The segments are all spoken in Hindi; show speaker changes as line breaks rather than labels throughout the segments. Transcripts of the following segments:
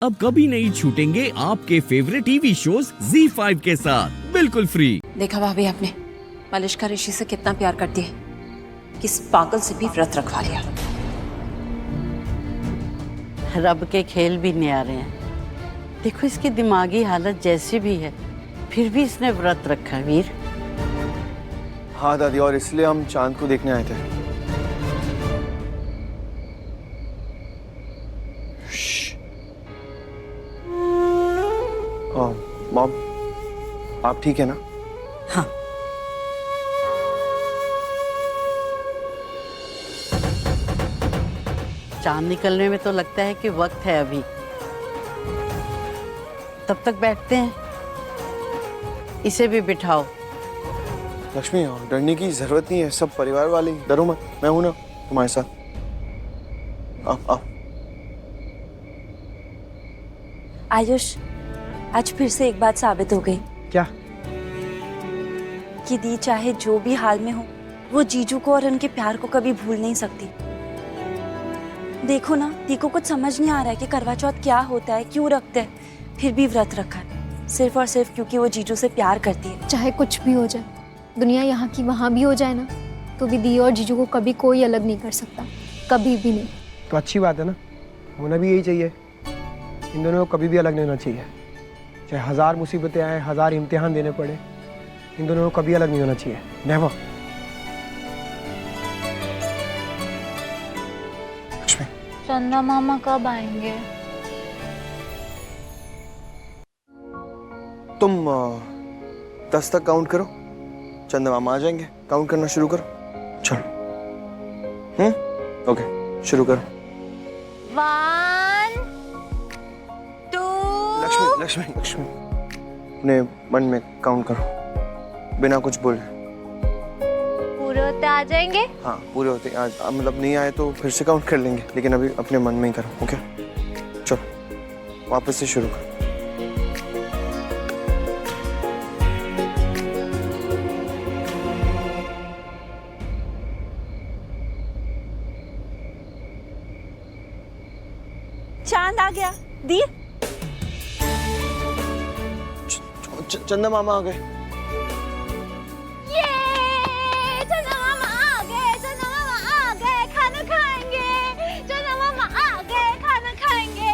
अब कभी नहीं छूटेंगे आपके फेवरेट टीवी शोज ZEE5 के साथ बिल्कुल फ्री।
देखा भाभी आपने मलिश्का ऋषि से कितना प्यार करती है कि इस पागल से भी व्रत रखवा लिया।
रब के खेल भी नहीं आ रहे हैं। देखो इसकी दिमागी हालत जैसी भी है फिर भी इसने व्रत रखा है वीर।
हाँ दादी, और इसलिए हम चांद को देखने आए थे। मॉम, आप ठीक है ना?
हाँ। चांद निकलने में तो लगता है कि वक्त है अभी, तब तक बैठते हैं। इसे भी बिठाओ।
लक्ष्मी, डरने की जरूरत नहीं है, सब परिवार वाले ही। डरो मत, मैं हूं ना तुम्हारे साथ। आओ।
आयुष, आज फिर से एक बात साबित हो गई।
क्या?
कि दी चाहे जो भी हाल में हो, वो जीजू को और उनके प्यार को कभी भूल नहीं सकती। देखो ना, दी को कुछ समझ नहीं आ रहा है कि करवा चौथ क्या होता है, क्यों रखते हैं, फिर भी व्रत रखा है सिर्फ और सिर्फ क्योंकि वो जीजू से प्यार करती है।
चाहे कुछ भी हो जाए, दुनिया यहाँ की वहाँ भी हो जाए ना, तो भी दी और जीजू को कभी कोई अलग नहीं कर सकता, कभी भी नहीं।
तो अच्छी बात है ना, होना भी यही चाहिए। इन दोनों को कभी भी अलग नहीं होना चाहिए। चाहे हजार मुसीबतें आए, हजार इम्तिहान देने पड़े, इन दोनों को कभी अलग नहीं होना चाहिए। नेवर।
चंदा मामा कब आएंगे?
तुम 10 तक काउंट करो, चंदा मामा आ जाएंगे। काउंट करना शुरू करो। चलो। ओके, शुरू करो।
1 2
लक्ष्मी, अपने मन में काउंट करो बिना कुछ बोले।
पूरे होते आ जाएंगे?
हाँ, पूरे होते आज, मतलब नहीं आए तो फिर से काउंट कर लेंगे, लेकिन अभी अपने मन में ही करो। ओके, चलो वापस से शुरू करो।
चांद आ गया। दी,
चंदा मामा आ गए।
ये चंदा मामा आ गए, चंदा मामा आ गए, खाना खाएंगे। चंदा मामा आ गए, खाना खाएंगे।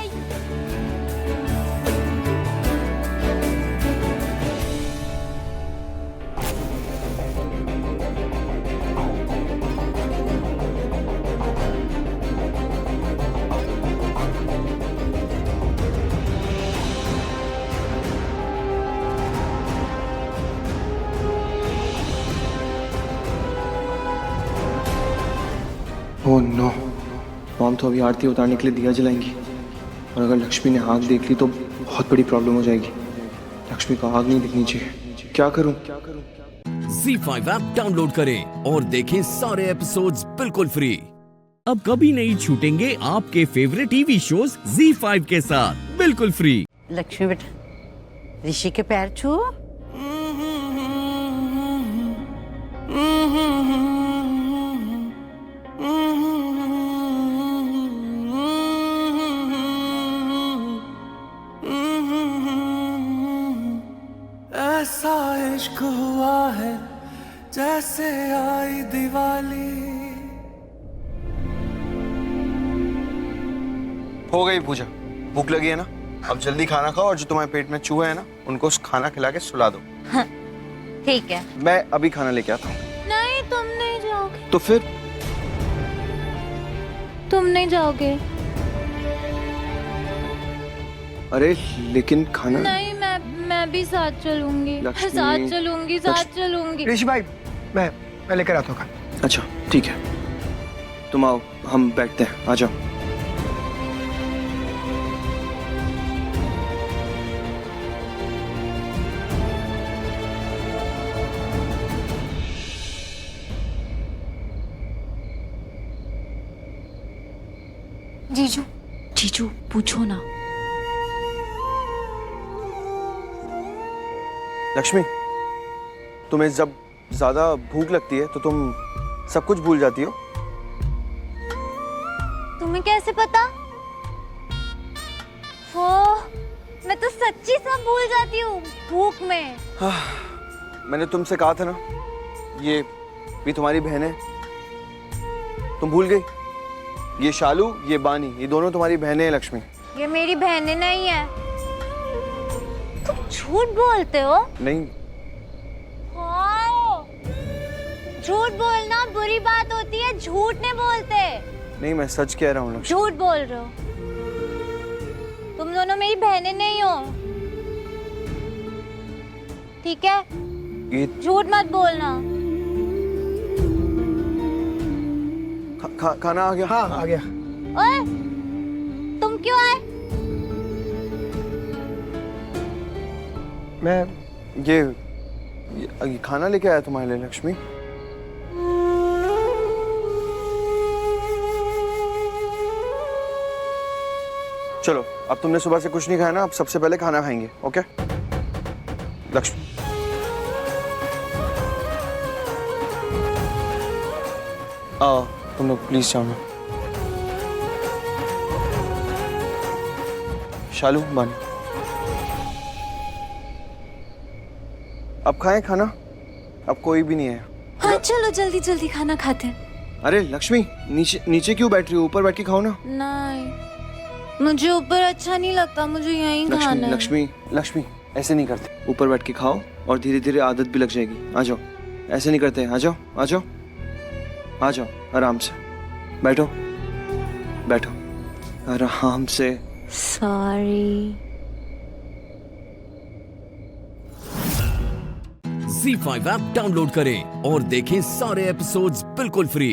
ओह नो, मॉम तो अभी आरती उतारने के लिए दिया जलाएंगी, और अगर लक्ष्मी ने आग देख ली तो बहुत बड़ी प्रॉब्लम हो जाएगी। लक्ष्मी को आग नहीं दिखनी चाहिए। क्या करूं?
ZEE5 ऐप डाउनलोड करें और देखें सारे एपिसोड्स बिल्कुल फ्री। अब कभी नहीं छूटेंगे आपके फेवरेट टीवी शोज ZEE5 के साथ बिल्कुल फ्री।
लक्ष्मी बेटा, ऋषि के पैर छू।
ऐसा इश्क हुआ है जैसे आई दिवाली।
हो गई पूजा, भूख लगी है ना? अब जल्दी खाना खाओ, और जो तुम्हारे पेट में चूहे हैं ना, उनको खाना खिला के सुला दो।
ठीक है।
मैं अभी खाना लेके आता हूँ।
नहीं, तुम नहीं जाओगे।
तो फिर?
तुम नहीं जाओगे?
अरे लेकिन खाना
नहीं, मैं भी साथ चलूंगी।
लक्ष्मी,
साथ चलूंगी।
ऋषि भाई, मैं लेकर आता हूँ खाना।
अच्छा ठीक है, तुम आओ, हम बैठते हैं। आ जाओ।
जीजू पूछो ना।
लक्ष्मी, तुम्हें जब ज्यादा भूख लगती है तो तुम सब कुछ भूल जाती हो।
तुम्हें कैसे पता? वो मैं तो सच्ची सब भूल जाती हूँ भूख में।
मैंने तुमसे कहा था ना, ये भी तुम्हारी बहन है, तुम भूल गई? ये शालू, ये बानी, ये दोनों तुम्हारी बहनें हैं लक्ष्मी।
ये मेरी बहनें नहीं है। तुम झूठ बोलते हो।
नहीं,
हाँ। झूठ बोलना बुरी बात होती है, झूठ नहीं बोलते।
नहीं, मैं सच कह रहा हूँ लक्ष्मी।
झूठ बोल रहे हो। तुम दोनों मेरी बहनें नहीं हो, ठीक है?
ये
झूठ मत बोलना।
खाना आ गया?
हाँ, आ गया।
ओए, तुम क्यों आए?
मैं
ये खाना लेके आया तुम्हारे लिए लक्ष्मी। चलो, अब तुमने सुबह से कुछ नहीं खाया ना, अब सबसे पहले खाना खाएंगे, ओके? लक्ष्मी, तुम लोग प्लीज जाओ ना। शालू, बानी, अब खाएं खाना, अब कोई भी नहीं है।
हाँ चलो जल्दी जल्दी खाना खाते हैं।
अरे लक्ष्मी, नीचे क्यों बैठ रही हो? ऊपर बैठ के खाओ ना।
नहीं, मुझे ऊपर अच्छा नहीं लगता, मुझे यहीं खाना है।
लक्ष्मी ऐसे नहीं करते। ऊपर बैठ के खाओ और धीरे धीरे आदत भी लग जाएगी। आ जाओ, ऐसे नहीं करते। आ जाओ आ जाओ आ जाओ, आराम से बैठो बैठो, आराम से।
सॉरी।
ZEE5 ऐप डाउनलोड करें और देखें सारे एपिसोड्स बिल्कुल फ्री।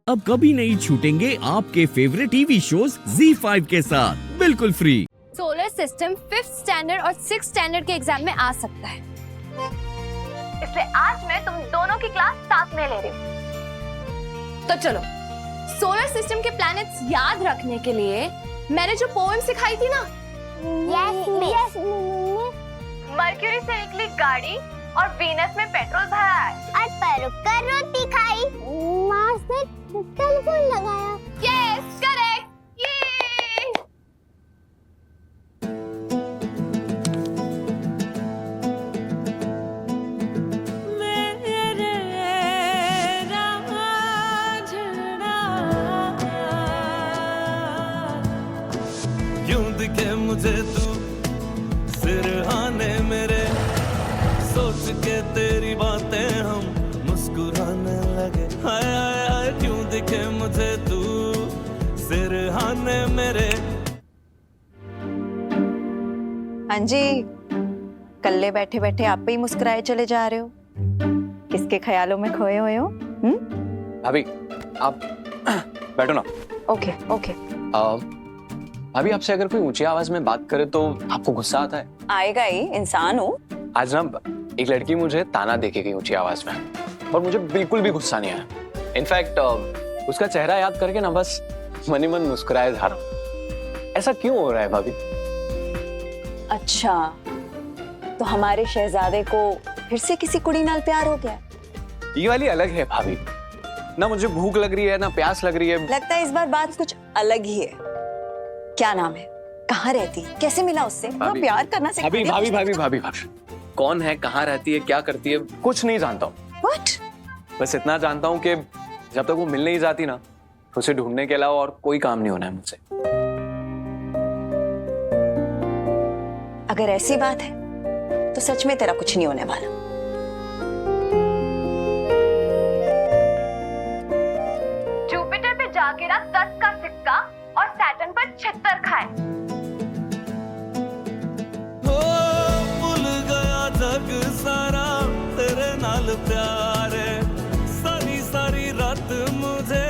अब कभी नहीं छूटेंगे आपके फेवरेट टीवी शोज ZEE5 के साथ बिल्कुल free.
Solar system 5th standard और 6th स्टैंडर्ड के एग्जाम में आ सकता है,
इसलिए आज मैं तुम दोनों की क्लास साथ में ले रही हूँ।
तो चलो सोलर सिस्टम के प्लैनेट्स याद रखने के लिए मैंने जो पोएम सिखाई थी ना,
यस मर्क्यूरी से निकली गाड़ी और वीनस में पेट्रोल भरा है और पैरों का रोटी खाई, मार्स में टेलीफोन लगाया।
Yes correct.
यूं दिखे मुझे तू सिरहाने मेरे, सोच के तेरी बातें हम मुस्कुराने लगे। हाय हाय हाय, क्यों दिखे मुझे तू सिरहाने मेरे।
हाँ जी, कल्ले बैठे बैठे आप पे ही मुस्कुराए चले जा रहे हो। किसके ख्यालों में खोए हुए हो?
भाभी आप बैठो ना।
Okay okay.
भाभी, आपसे अगर कोई ऊंची आवाज में बात करे तो आपको गुस्सा आता है?
आएगा ही, इंसान हूँ।
आज ना एक लड़की मुझे ताना देके गई ऊंची आवाज में और मुझे बिल्कुल भी गुस्सा नहीं आया। इनफैक्ट उसका चेहरा याद करके ना बस मन ही मन मुस्कुराए जा रहा हूं। ऐसा क्यों हो रहा है भाभी?
अच्छा, तो हमारे शहजादे को फिर से किसी कुड़ी नाल प्यार हो गया?
ये वाली अलग है भाभी, ना मुझे भूख लग रही है ना प्यास लग रही है।
लगता है इस बार बात कुछ अलग ही है। क्या नाम है, कहाँ रहती, कैसे मिला उससे? वो प्यार करना सिखा दिया?
भाभी कौन है, कहाँ रहती है, क्या करती है, कुछ नहीं जानता हूँ।
What?
बस इतना जानता हूँ कि जब तक वो मिल नहीं जाती ना, उसे ढूंढने के अलावा और कोई काम नहीं होना है मुझसे।
अगर ऐसी बात है तो सच में तेरा कुछ नहीं होने वाला।
जुपिटर पे जाके ना 10 का सिक्का और सैटर्न पर 76 खाए।
हो भूल गया जग सारा तेरे नाल प्यार है, सारी सारी रात मुझे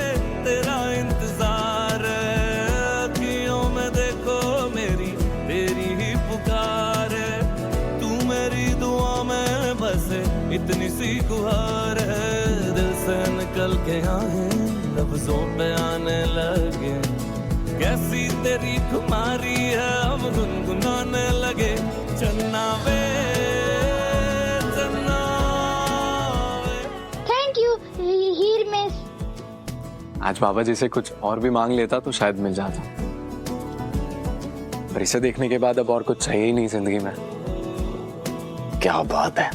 तेरा इंतजार है। अखियों में देखो मेरी तेरी ही पुकार है, तू मेरी दुआ में बस इतनी सी गुहार है। दिल से निकल के आहें लफ्जों पे आने लगे, कैसी तेरी खुमारी है अब गुनगुनाने लगे। चन्ना वे चन्ना वे।
Thank you Heer miss.
आज बाबा जी से कुछ और भी मांग लेता तो शायद मिल जाता। पर इसे देखने के बाद अब और कुछ चाहिए ही नहीं जिंदगी में।
क्या बात है,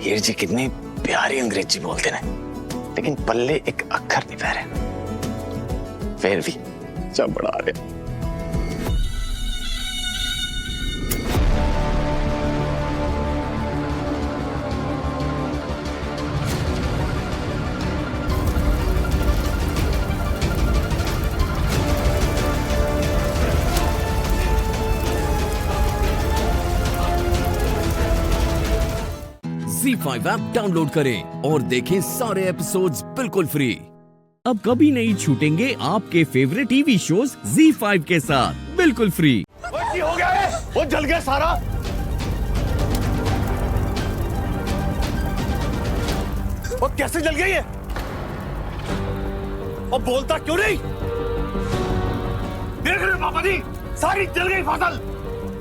हीर जी कितनी प्यारी अंग्रेजी बोलते हैं, लेकिन पल्ले एक अक्षर नहीं पह रहे, फिर भी चबड़ा रहे।
Z5 ऐप डाउनलोड करें और देखें सारे एपिसोड्स बिल्कुल फ्री। अब कभी नहीं छूटेंगे आपके फेवरेट टीवी शोज Z5 के साथ बिल्कुल फ्री।
हो गया है, वो जल गया सारा। वो कैसे जल गई है? और बोलता क्यों नहीं? देख रहे पापा जी, सारी जल गई फसल।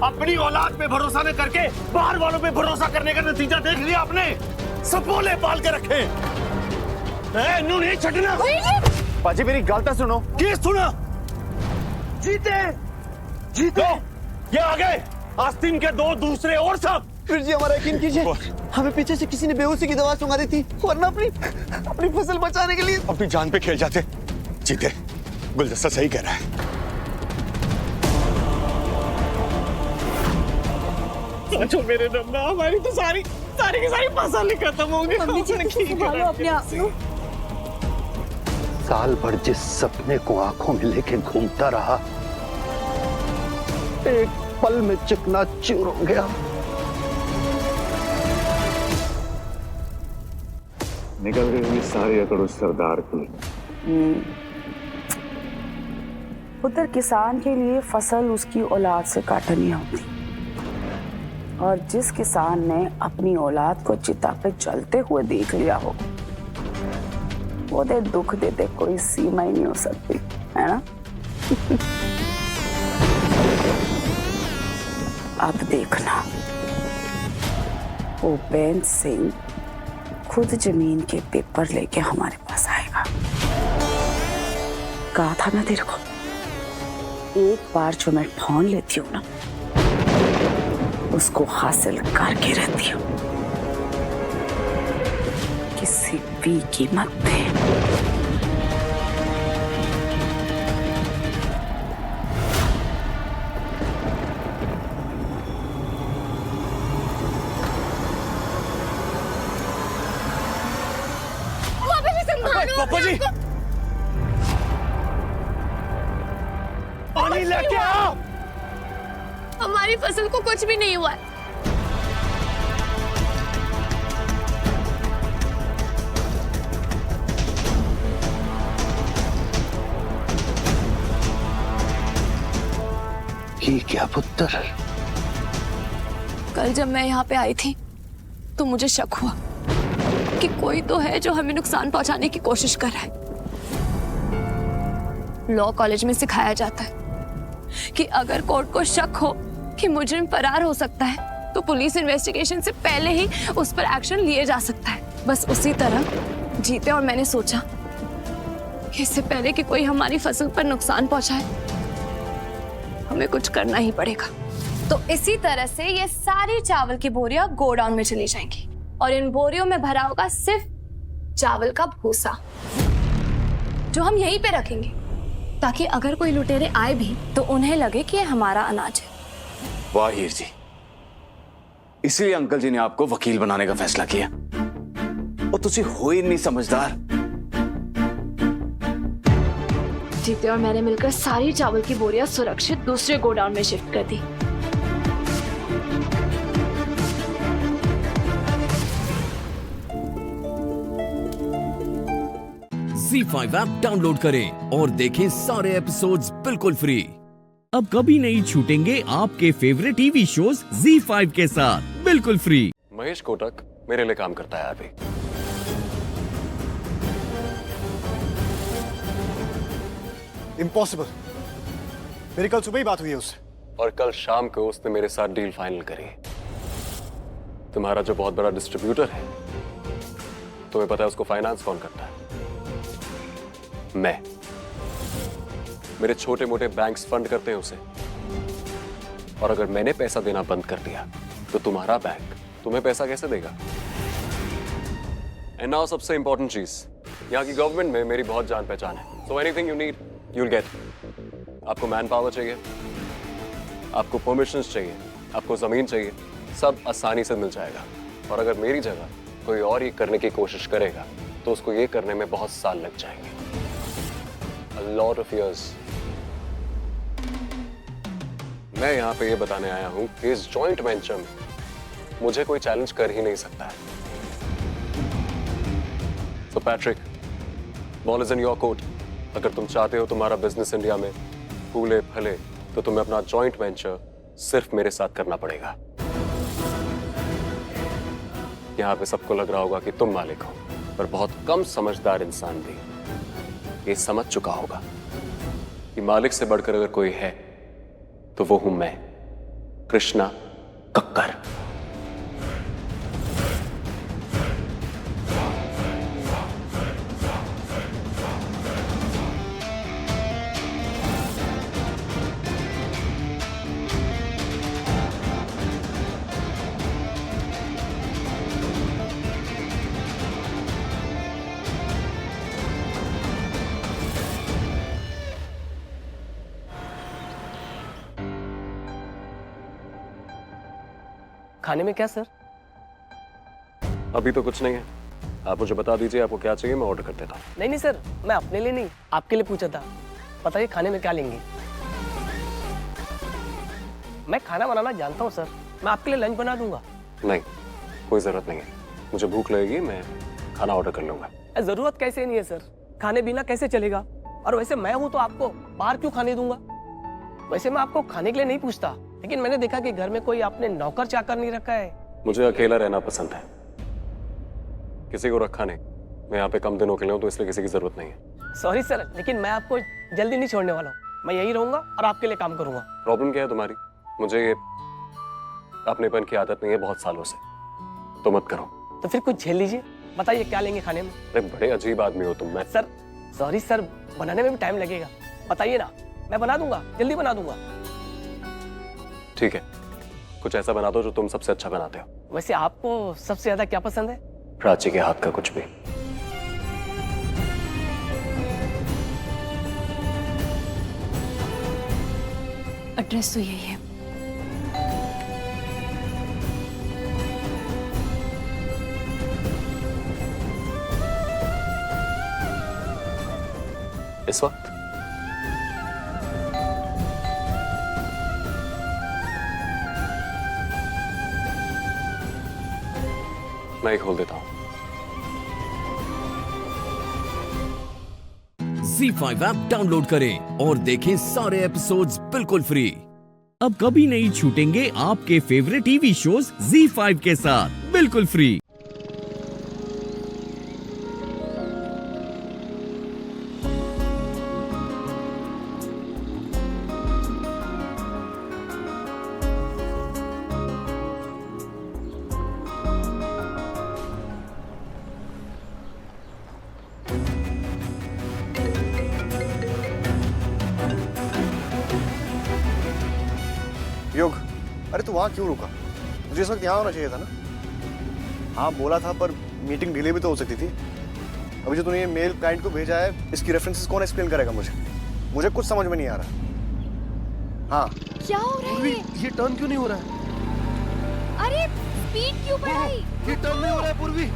अपनी औलाद पे भरोसा न करके बाहर वालों पे भरोसा करने का नतीजा देख लिया आपने। सपोले पाल के रखे। नू नहीं छटना। पाजी मेरी गलती सुनो। क्या सुना? जीते जीते ये आ गए आस्तीन के दो दूसरे और सब।
फिर जी हमारा यकीन कीजिए, हमें पीछे से किसी ने बेहोशी की दवा सुंघा दी थी, वरना अपनी फसल बचाने के लिए
अपनी जान पे खेल जाते। जीते, गुलदस्ता सही कह रहा है।
सोचो मेरे नन्ना, हमारी तो सारी की सारी फसल खत्म हो गई। मम्मी जी संभालो अपने आप को।
साल भर जिस सपने को आंखों में लेके घूमता रहा, एक पल में चकनाचूर हो गया।
निकल गई हुई सारी अकड़ उस सरदार की।
उधर किसान के लिए फसल उसकी औलाद से काटनी होती, और जिस किसान ने अपनी औलाद को चिता पे जलते हुए देख लिया हो, वो दे दुख देते कोई सीमा ही नहीं हो सकती, है ना? अब देखना, वो बेन सिंह खुद जमीन के पेपर लेके हमारे पास आएगा। कहा था ना तेरे को, एक बार जो मैं ठान लेती हूँ ना, उसको हासिल करके रहती हूँ, किसी भी कीमत पे।
पापा जी, पानी लेके आओ।
हमारी फसल को कुछ भी नहीं हुआ है।
ये क्या पुत्र?
कल जब मैं यहाँ पे आई थी तो मुझे शक हुआ कि कोई तो है जो हमें नुकसान पहुंचाने की कोशिश कर रहा है। लॉ कॉलेज में सिखाया जाता है कि अगर कोर्ट को शक हो कि मुजरिम फरार हो सकता है तो पुलिस इन्वेस्टिगेशन से पहले ही उस पर एक्शन लिए जा सकता है। बस उसी तरह जीते और मैंने सोचा कि इससे पहले कि कोई हमारी फसल पर नुकसान पहुंचाए, हमें कुछ करना ही पड़ेगा। तो इसी तरह से ये सारी चावल की बोरियां गोडाउन में चली जाएंगी और इन बोरियों में भरा होगा सिर्फ चावल का भूसा, जो हम यहीं पे रखेंगे ताकि अगर कोई लुटेरे आए भी तो उन्हें लगे कि ये हमारा अनाज है।
वाह हीर जी, इसलिए अंकल जी ने आपको वकील बनाने का फैसला किया। और तुझे हो ही नहीं समझदार।
जीते और मैंने मिलकर सारी चावल की बोरियां सुरक्षित दूसरे गोडाउन में शिफ्ट कर दी।
Z5 ऐप डाउनलोड करें और देखें सारे एपिसोड्स बिल्कुल फ्री। अब कभी नहीं छूटेंगे आपके फेवरेट टीवी शोज Z5 के साथ बिल्कुल फ्री।
महेश कोटक मेरे लिए काम करता है अभी।
इम्पॉसिबल। मेरी कल सुबह ही बात हुई है उससे,
और कल शाम को उसने मेरे साथ डील फाइनल करी। तुम्हारा जो बहुत बड़ा डिस्ट्रीब्यूटर है, तुम्हें पता है उसको फाइनेंस कौन करता है? मैं। मेरे छोटे मोटे बैंक्स फंड करते हैं उसे। और अगर मैंने पैसा देना बंद कर दिया तो तुम्हारा बैंक तुम्हें पैसा कैसे देगा? एंड नाउ सबसे इंपॉर्टेंट चीज, यहाँ की गवर्नमेंट में मेरी बहुत जान पहचान है। So anything you need you will get. आपको मैन पावर चाहिए, आपको परमिशंस चाहिए, आपको जमीन चाहिए, सब आसानी से मिल जाएगा। और अगर मेरी जगह कोई और ये करने की कोशिश करेगा तो उसको ये करने में बहुत साल लग जाएंगे, a lot of years। मैं यहाँ पे ये बताने आया हूँ कि इस जॉइंट वेंचर में मुझे कोई चैलेंज कर ही नहीं सकता है। So Patrick, ball is in your court. अगर तुम चाहते हो तुम्हारा बिजनेस इंडिया में फूले फले तो तुम्हें अपना जॉइंट वेंचर सिर्फ मेरे साथ करना पड़ेगा। यहाँ पे सबको लग रहा होगा कि तुम मालिक हो, पर बहुत कम समझदार इंसान भी ये समझ चुका होगा कि मालिक से बढ़कर अगर कोई है तो वो हूं मैं, कृष्णा कक्कर।
खाने में क्या सर?
अभी तो कुछ नहीं है, आप मुझे बता दीजिए आपको क्या चाहिए, मैं ऑर्डर कर देता हूँ।
नहीं सर, मैं अपने लिए नहीं आपके लिए पूछा था। बताइए खाने में क्या लेंगे? मैं खाना बनाना जानता हूँ सर, मैं आपके लिए लंच बना दूंगा।
नहीं, कोई जरूरत नहीं है, मुझे भूख लगेगी, मैं खाना ऑर्डर कर लूंगा।
जरूरत कैसे नहीं है सर, खाने बिना कैसे चलेगा? और वैसे मैं हूँ तो आपको बाहर क्यों खाने दूंगा? वैसे मैं आपको खाने के लिए नहीं पूछता, लेकिन मैंने देखा कि घर में कोई आपने नौकर चाकर नहीं रखा है।
मुझे अकेला रहना पसंद है, किसी को रखा नहीं। मैं यहाँ पे कम दिनों के लिए हूँ तो इसलिए किसी की जरूरत नहीं है।
सॉरी सर, लेकिन मैं आपको जल्दी नहीं छोड़ने वाला हूँ। मैं यही रहूंगा और आपके लिए काम करूंगा।
प्रॉब्लम क्या है तुम्हारी? मुझे ये अपनेपन की आदत नहीं है बहुत सालों से, तो मत करो।
तो फिर कुछ झेल लीजिए, बताइए क्या लेंगे खाने में?
अरे बड़े अजीब आदमी हो तुम। मैं
सर सॉरी सर, बनाने में भी टाइम लगेगा, बताइए ना, मैं बना दूंगा, जल्दी बना दूंगा।
ठीक है, कुछ ऐसा बना दो जो तुम सबसे अच्छा बनाते हो।
वैसे आपको सबसे ज्यादा क्या पसंद है?
प्राची के हाथ का कुछ भी।
एड्रेस तो यही है।
इस वक्त मैं ही खोल देता हूं।
ZEE5 ऐप डाउनलोड करें और देखें सारे एपिसोड्स बिल्कुल फ्री। अब कभी नहीं छूटेंगे आपके फेवरेट टीवी शोज ZEE5 के साथ बिल्कुल फ्री।
योग, अरे तू वहाँ क्यों रुका? मुझे इस वक्त यहाँ होना चाहिए था ना। हाँ बोला था, पर मीटिंग डिले भी तो हो सकती थी। अभी जो तूने ये मेल क्लाइंट को भेजा है, इसकी रेफरेंसेस कौन एक्सप्लेन करेगा मुझे? मुझे कुछ समझ में नहीं आ रहा। हाँ
क्या हो रहा है?
ये टर्न क्यों नहीं हो रहा है?
अरे स्पीड क्यों बढ़ाई?
ये टर्न नहीं हो रहा है पूर्वी।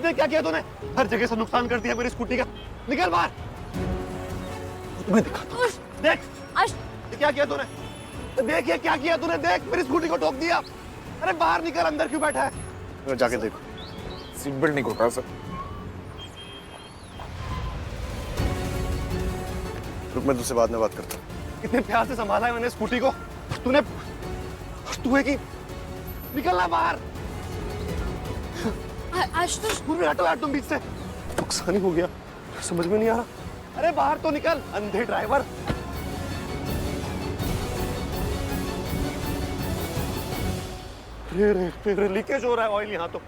क्या किया तूने? हर जगह से नुकसान कर दिया मेरी स्कूटी का। निकल बाहर। मैं दिखाता हूं। देख ये क्या किया तूने? देख ये क्या किया तूने? देख मेरी स्कूटी को ठोक दिया। अरे बाहर निकल, अंदर क्यों बैठा है? जाके देखो।
सीट बेल्ट नहीं खोल सर।
रुक, मैं तुझसे बाद में बात करता हूँ। इतने प्यार से संभाला है मैंने स्कूटी को, तू है कि निकलना बाहर।
आशुतोष
हटो यार तुम बीच से, नुकसान ही हो गया, समझ में नहीं आ रहा। अरे बाहर तो निकल अंधे ड्राइवर। रे लीकेज हो रहा है ऑयल यहाँ तो।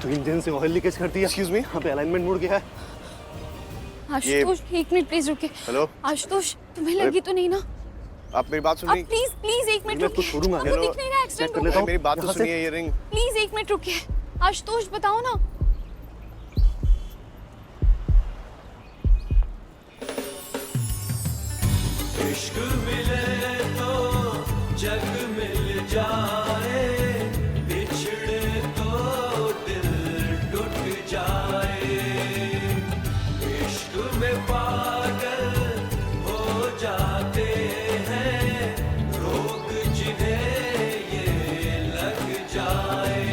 तो इंजन से ऑयल लीकेज कर दिया। एक्सक्यूज मी, यहाँ पे अलाइनमेंट मुड़ गया है।
आशुतोष एक मिनट प्लीज रुके।
हेलो
आशुतोष तुम्हें लगी तो नहीं ना?
आप मेरी बात सुन रही?
प्लीज प्लीज एक मिनट रुकिए।
छोड़ूंगा
आपको दिख नहीं रहा एक्सीडेंट हो गया।
मेरी बात तो सुनिए, ये रिंग।
प्लीज एक मिनट रुकिए। आशुतोष बताओ ना।
इश्क मिले तो जग मिल जाए, बिछड़े तो दिल टूट जाए। इश्क में पागल हो जाते हैं, रोग जिन्हें ये लग जाए।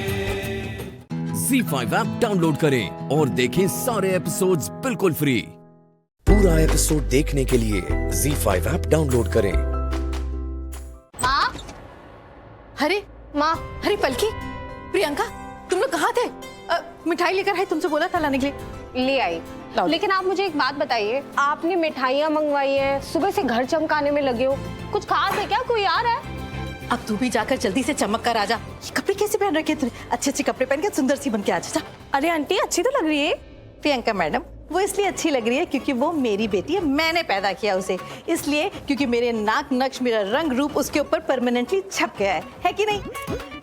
ZEE5 ऐप डाउनलोड करें और देखें सारे एपिसोड्स बिल्कुल फ्री।
पूरा एपिसोड देखने के लिए ZEE5 ऐप डाउनलोड करें।
माँ,
अरे माँ, अरे पलकी, प्रियंका, तुम लोग कहाँ थे? मिठाई लेकर आई, तुमसे बोला था लाने के लिए।
ले आई। लेकिन आप मुझे एक बात बताइए, आपने मिठाइयाँ मंगवाई है, सुबह से घर चमकाने में लगे हो, कुछ खास है क्या? कोई आ रहा है?
अब तू भी जाकर जल्दी से चमक कर आजा। ये कपड़े कैसे पहन रखे तूने? अच्छे अच्छे कपड़े पहन के सुंदर सी बन के आजा। अरे आंटी अच्छी तो लग रही है। प्रियंका मैडम, वो इसलिए अच्छी लग रही है क्योंकि वो मेरी बेटी है, मैंने पैदा किया उसे, इसलिए क्योंकि मेरे नाक नक्श, मेरा रंग रूप उसके ऊपर परमानेंटली छप गया है कि नहीं?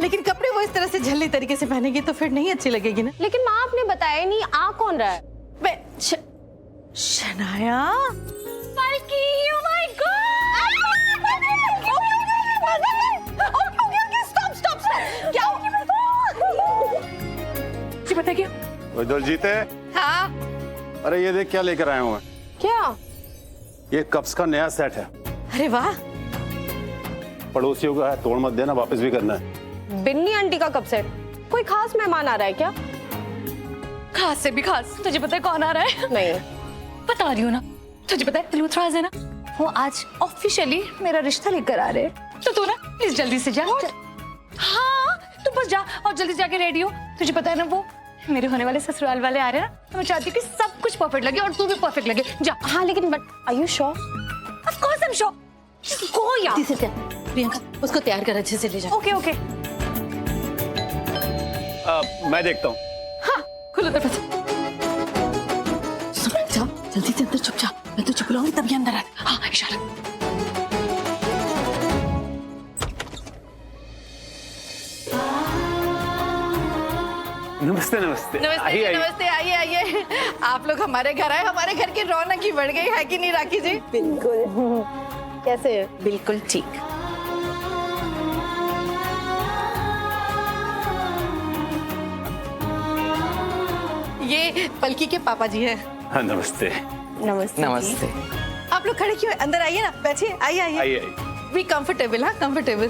लेकिन कपड़े वो इस तरह से झल्ली तरीके से पहनेगी तो फिर नहीं अच्छी लगेगी ना।
लेकिन माँ आपने बताया नहीं, आ कौन रहा है?
शनाया।
पलकी, oh my God! Stop! क्या हो गया?
जी बता क्या?
दलजीत है?
हाँ।
अरे ये देख क्या लेकर आया हूँ मैं।
क्या?
ये कप्स का नया सेट है।
अरे वाह।
पड़ोसियों का है, तोड़ मत देना, वापस भी करना है।
बिन्नी आंटी का कप सेट। कोई खास मेहमान आ रहा है क्या?
खास से भी खास। तुझे पता है कौन आ रहा है?
नहीं।
बता रही हूँ ना। तुझे पता है लूथराज है ना, वो आज ऑफिशियली मेरा रिश्ता लेकर आ रहे हैं। तो तू ना प्लीज जल्दी से जा। हाँ तू बस जा और जल्दी जाके रेडी हो। तुझे पता है ना वो मेरे होने वाले ससुराल वाले आ रहे हैं ना, तो मैं चाहती हूँ कि सब कुछ परफेक्ट लगे और तू भी परफेक्ट लगे। जा।
हाँ लेकिन but are you sure?
Of course I am sure. Go यार। प्रियंका उसको तैयार कर, अच्छे से ले जा। Okay okay.
मैं देखता हूँ।
हाँ खुलो दरवाजा। जा जल्दी से अंदर छुप जा, मैं तो छुप लाऊंगी तभी अंदर आ। हाँ इशारा।
नमस्ते नमस्ते।
नमस्ते नमस्ते, आइए आइए। आप लोग हमारे घर आए, हमारे घर की रौनक ही बढ़ गई है कि नहीं राखी जी?
बिल्कुल। कैसे?
बिल्कुल ठीक। ये पलकी के पापा जी हैं।
हाँ नमस्ते।
नमस्ते।
नमस्ते।
आप लोग खड़े क्यों हैं? अंदर आइए ना, बैठिए। आइए आइए। Be comfortable. हाँ कंफर्टेबल।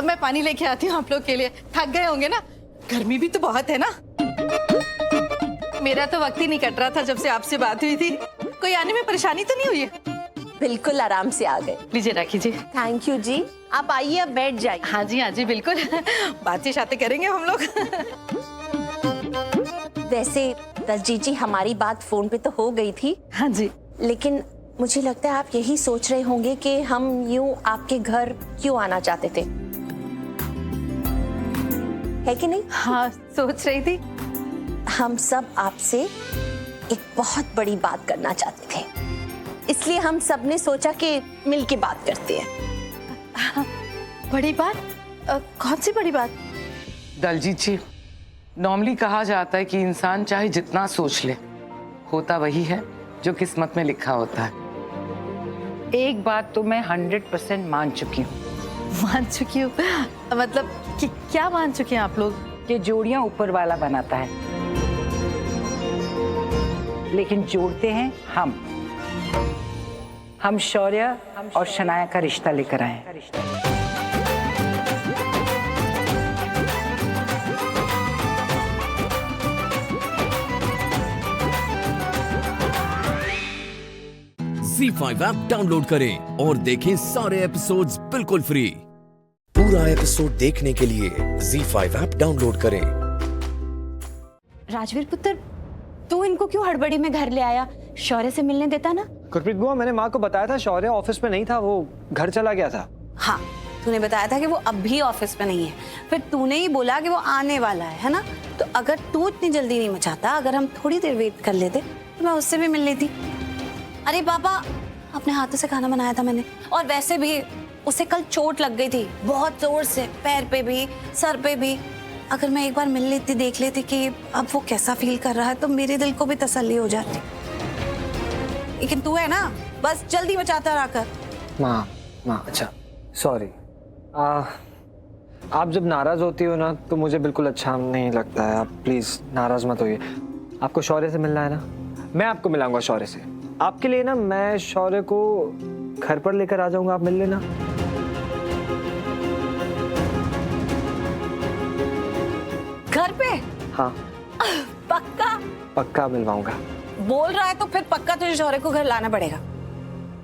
मैं पानी लेके आती हूँ आप लोग के लिए। थक गए होंगे ना, गर्मी भी तो बहुत है ना। मेरा तो वक्त ही नहीं कट रहा था जब से आपसे बात हुई थी। कोई आने में परेशानी तो नहीं हुई है?
बिल्कुल आराम से आ गए।
लीजिए राखी जी।
थैंक यू जी। आप आइए, अब बैठ जाइए।
हाँ जी बिल्कुल। बातें शातें करेंगे हम लोग।
वैसे दलजीत जी, हमारी बात फोन पे तो हो गई थी।
हाँ जी।
लेकिन मुझे लगता है आप यही सोच रहे होंगे कि हम यूं आपके घर क्यों आना चाहते थे, है कि नहीं?
हाँ सोच रही थी।
हम सब आपसे एक बहुत बड़ी बात करना चाहते थे, इसलिए हम सब ने सोचा कि मिल के बात करते हैं।
बड़ी बात? कौन सी बड़ी बात?
दलजीत जी, नॉर्मली कहा जाता है कि इंसान चाहे जितना सोच ले
होता वही है जो किस्मत में लिखा होता है। एक बात तो मैं 100% मान चुकी हूँ।
मान चुकी हूँ मतलब कि क्या मान चुके हैं आप लोग?
कि जोड़ियां ऊपर वाला बनाता है, लेकिन जोड़ते हैं हम शौर्य और शनाया का रिश्ता लेकर आए हैं।
ZEE5 ऐप डाउनलोड करें और देखें सारे एपिसोड्स बिल्कुल फ्री।
पूरा एपिसोड देखने के लिए ZEE5 ऐप डाउनलोड करें।
राजवीर पुत्र, तू इनको क्यों हड़बड़ी में घर ले आया? शौर्य से मिलने देता ना।
गुरप्रीत बुआ, मैंने माँ को बताया था शौर्य ऑफिस में नहीं था, वो घर चला गया था।
हाँ, तूने बताया था कि वो अब भी ऑफिस में नहीं है, फिर तूने ही बोला कि वो आने वाला है ना? तो अगर तू इतनी जल्दी नहीं मचाता, अगर हम थोड़ी देर वेट कर लेते तो मैं उससे भी मिल लेती। अरे पापा, अपने हाथों से खाना बनाया था मैंने, और वैसे भी उसे कल चोट लग गई थी बहुत जोर से, पैर पे भी सर पे भी। अगर मैं एक बार मिल लेती, देख लेती कि अब वो कैसा फील कर रहा है, तो मेरे दिल को भी तसल्ली हो जाती। लेकिन तू है ना, बस जल्दी मचाता रहा कर।
माँ अच्छा सॉरी। आप जब नाराज होती हो ना तो मुझे बिल्कुल अच्छा नहीं लगता है। आप प्लीज नाराज मत होइए। आपको शौर्य से मिलना है ना, मैं आपको मिलाऊंगा शौर्य से। आपके लिए ना मैं शौर्य को घर पर लेकर आ जाऊंगा, आप मिल लेना।
घर पे?
हाँ पक्का मिलवाऊंगा।
बोल रहा है तो फिर पक्का तुझे शौर्य को घर लाना पड़ेगा।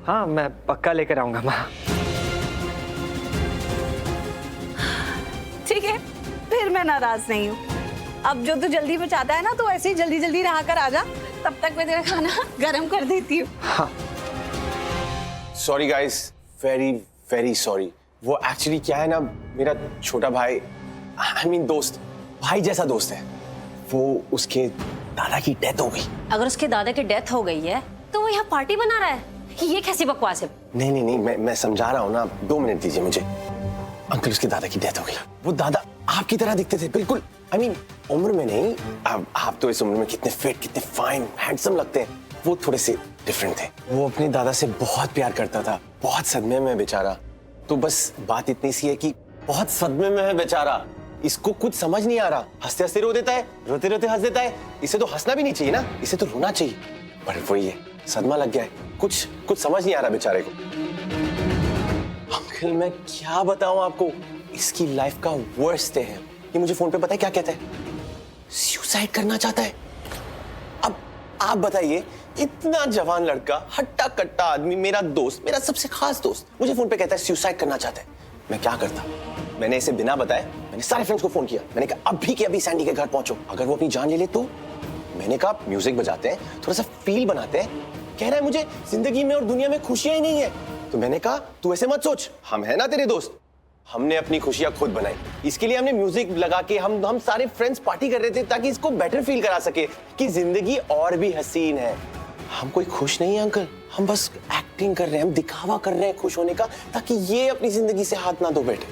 हाँ मैं पक्का लेकर आऊंगा माँ।
ठीक है, फिर मैं नाराज नहीं हूँ। अब जो तू जल्दी में चाहता है ना, तो ऐसे ही जल्दी जल्दी रहा कर आ जा, तब तक मैं तेरा खाना गर्म कर देती हूँ।
हाँ।
Sorry guys, very very sorry. वो एक्चुअली क्या है ना, मेरा छोटा भाई, I mean दोस्त, भाई जैसा दोस्त है। वो उसके दादा की डेथ हो गई।
अगर उसके दादा की डेथ हो गई है तो वो यहाँ पार्टी बना रहा है कि ये कैसी बकवास है?
नहीं, मैं समझा रहा हूँ ना, 2 मिनट दीजिए मुझे। अंकल, उसके दादा की डेथ हो गई। वो दादा आपकी तरह दिखते थे बिल्कुल। I mean, उम्र में नहीं, आप तो इस उम्र में कितने फिट, कितने फाइन, हैंडसम लगते हैं। वो थोड़े से डिफरेंट थे। वो अपने दादा से बहुत प्यार करता था, बहुत सदमे में है बेचारा। तो बस बात इतनी सी है कि बहुत सदमे में है बेचारा, इसको कुछ समझ नहीं आ रहा। हंसते हंसते रो देता है, रोते रोते हंस देता है। इसे तो हंसना भी नहीं चाहिए ना, इसे तो रोना चाहिए। पर वही है, सदमा लग गया है, कुछ समझ नहीं आ रहा बेचारे को। अंकल, मैं क्या बताऊं आपको, इसकी लाइफ का वर्स्ट है। ये मुझे फोन पे पता है क्या कहता है? सुसाइड करना चाहता है। अब आप बताइए, इतना जवान लड़का, हट्टा कट्टा आदमी, मेरा दोस्त, मेरा सबसे खास दोस्त, मुझे फोन पे कहता है सुसाइड करना चाहता है। मैं क्या करता? मैंने इसे बिना बताए मैंने सारे फ्रेंड्स को फोन किया। मैंने कहा अभी के अभी सैंडी के घर पहुंचो, अगर वो अपनी जान ले ले तो। मैंने कहा म्यूजिक बजाते हैं, थोड़ा सा फील बनाते हैं। कह रहा है मुझे जिंदगी में और दुनिया में खुशियां ही नहीं है। तो मैंने कहा तू ऐसे मत सोच, हम है ना तेरे दोस्त। हमने अपनी खुशियां खुद बनाई। इसके लिए हमने म्यूजिक लगा के हम सारे फ्रेंड्स पार्टी कर रहे थे, ताकि इसको बेटर फील करा सके कि जिंदगी और भी हसीन है। हम कोई खुश नहीं है अंकल, हम बस एक्टिंग कर रहे हैं, हम दिखावा कर रहे हैं खुश होने का, ताकि ये अपनी जिंदगी से हाथ ना धो बैठे।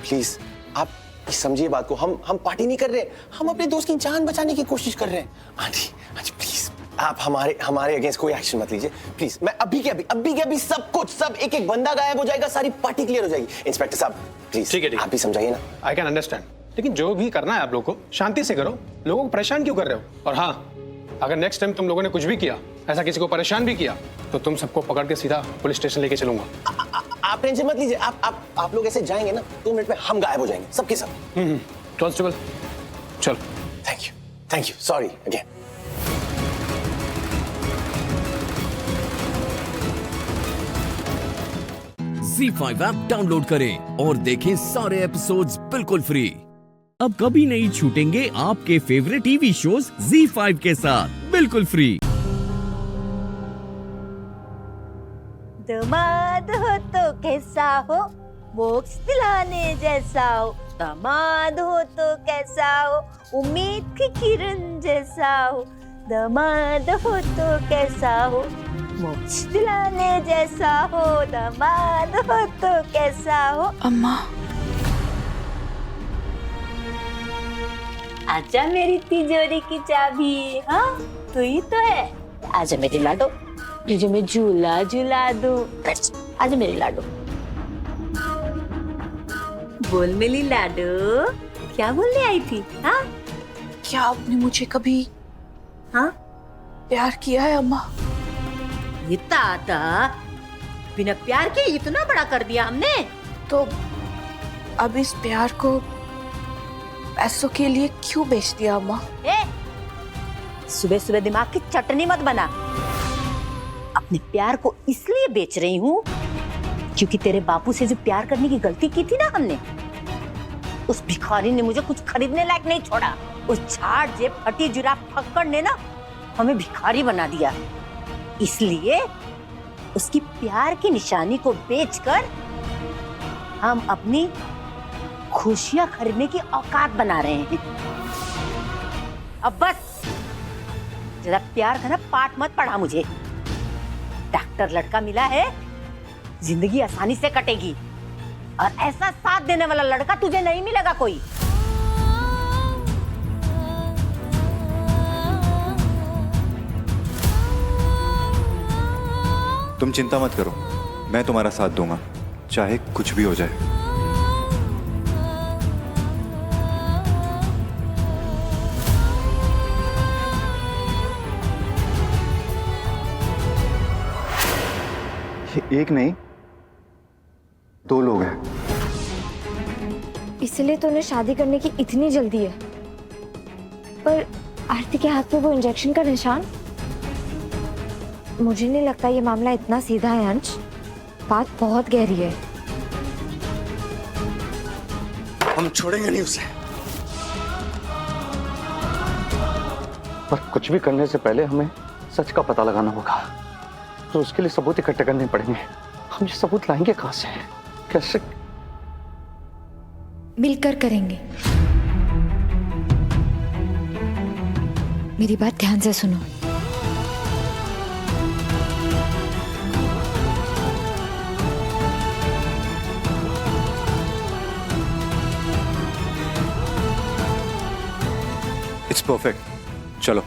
प्लीज आप समझिए बात को। हम पार्टी नहीं कर रहे, हम अपने दोस्त की जान बचाने की कोशिश कर रहे हैं। आंटी प्लीज आप हमारे अगेंस्ट कोई एक्शन मत लीजिए प्लीज। मैं अभी के अभी सब एक बंदा गायब हो जाएगा, सारी पार्टी क्लियर हो जाएगी। इंस्पेक्टर साहब प्लीज, ठीक है, आप भी समझाइए ना।
आई कैन अंडरस्टैंड, लेकिन जो भी करना है आप लोग को शांति से करो, लोगों को परेशान क्यों कर रहे हो? और हाँ, अगर नेक्स्ट टाइम तुम लोगों ने कुछ भी किया, ऐसा किसी को परेशान भी किया, तो तुम सबको पकड़ के सीधा पुलिस स्टेशन लेके चलूंगा।
आप टेंशन मत लीजिए, आप लोग ऐसे जाएंगे ना, 2 मिनट में हम गायब हो जाएंगे सबके सब।
कांस्टेबल चल।
Thank you, sorry again.
ZEE5 app download करें और देखें सारे एपिसोड्स बिल्कुल फ्री। अब कभी नहीं छूटेंगे आपके फेवरेट टीवी शोज ZEE5 के साथ बिल्कुल फ्री।
दामाद हो तो कैसा हो, मोक्ष दिलाने जैसा हो। दामाद हो तो कैसा हो, उम्मीद की किरण जैसा हो। दामाद हो तो कैसा हो, मोक्ष दिलाने जैसा हो। दामाद हो तो कैसा हो।
अम्मा,
आजा मेरी तिजोरी की चाबी। हाँ
तू ही तो है। आजा मेरी लाडो, तुझे मैं झूला झूला दूं। आजा मेरी लाडो। बोल मेरी लाडो, क्या बोलने आई थी? हाँ,
क्या आपने मुझे कभी प्यार किया है अम्मा?
ये ताता बिना प्यार के इतना बड़ा कर दिया हमने।
तो अब इस प्यार को पैसों के लिए क्यों बेच दिया अम्मा?
सुबह सुबह दिमाग की चटनी मत बना। अपने प्यार को इसलिए बेच रही हूँ क्योंकि तेरे बापू से जो प्यार करने की गलती की थी ना हमने, उस भिखारी ने मुझे कुछ खरीदने लायक नहीं छोड़ा। उस झाड़ जेब फटी जुराफ फक्कड़ ने ना हमें भिखारी बना दिया। इसलिए उसकी प्यार की निशानी को बेचकर हम अपनी खुशियां खरीदने की औकात बना रहे हैं। अब बस जरा प्यार का ना पाठ मत पढ़ा मुझे। डॉक्टर लड़का मिला है, जिंदगी आसानी से कटेगी और ऐसा साथ देने वाला लड़का तुझे नहीं मिलेगा कोई।
तुम चिंता मत करो, मैं तुम्हारा साथ दूंगा, चाहे कुछ भी हो जाए। ये एक नहीं, 2 लोग हैं।
इसलिए तो उन्हें शादी करने की इतनी जल्दी है। पर आरती के हाथ पे वो इंजेक्शन का निशान, मुझे नहीं लगता ये मामला इतना सीधा है अंश। बात बहुत गहरी है।
हम छोड़ेंगे नहीं उसे।
पर कुछ भी करने से पहले हमें सच का पता लगाना होगा, तो उसके लिए सबूत इकट्ठे करने पड़ेंगे। हम ये सबूत लाएंगे कहां से, कैसे?
मिलकर करेंगे। मेरी बात ध्यान से सुनो।
इट्स परफेक्ट, चलो।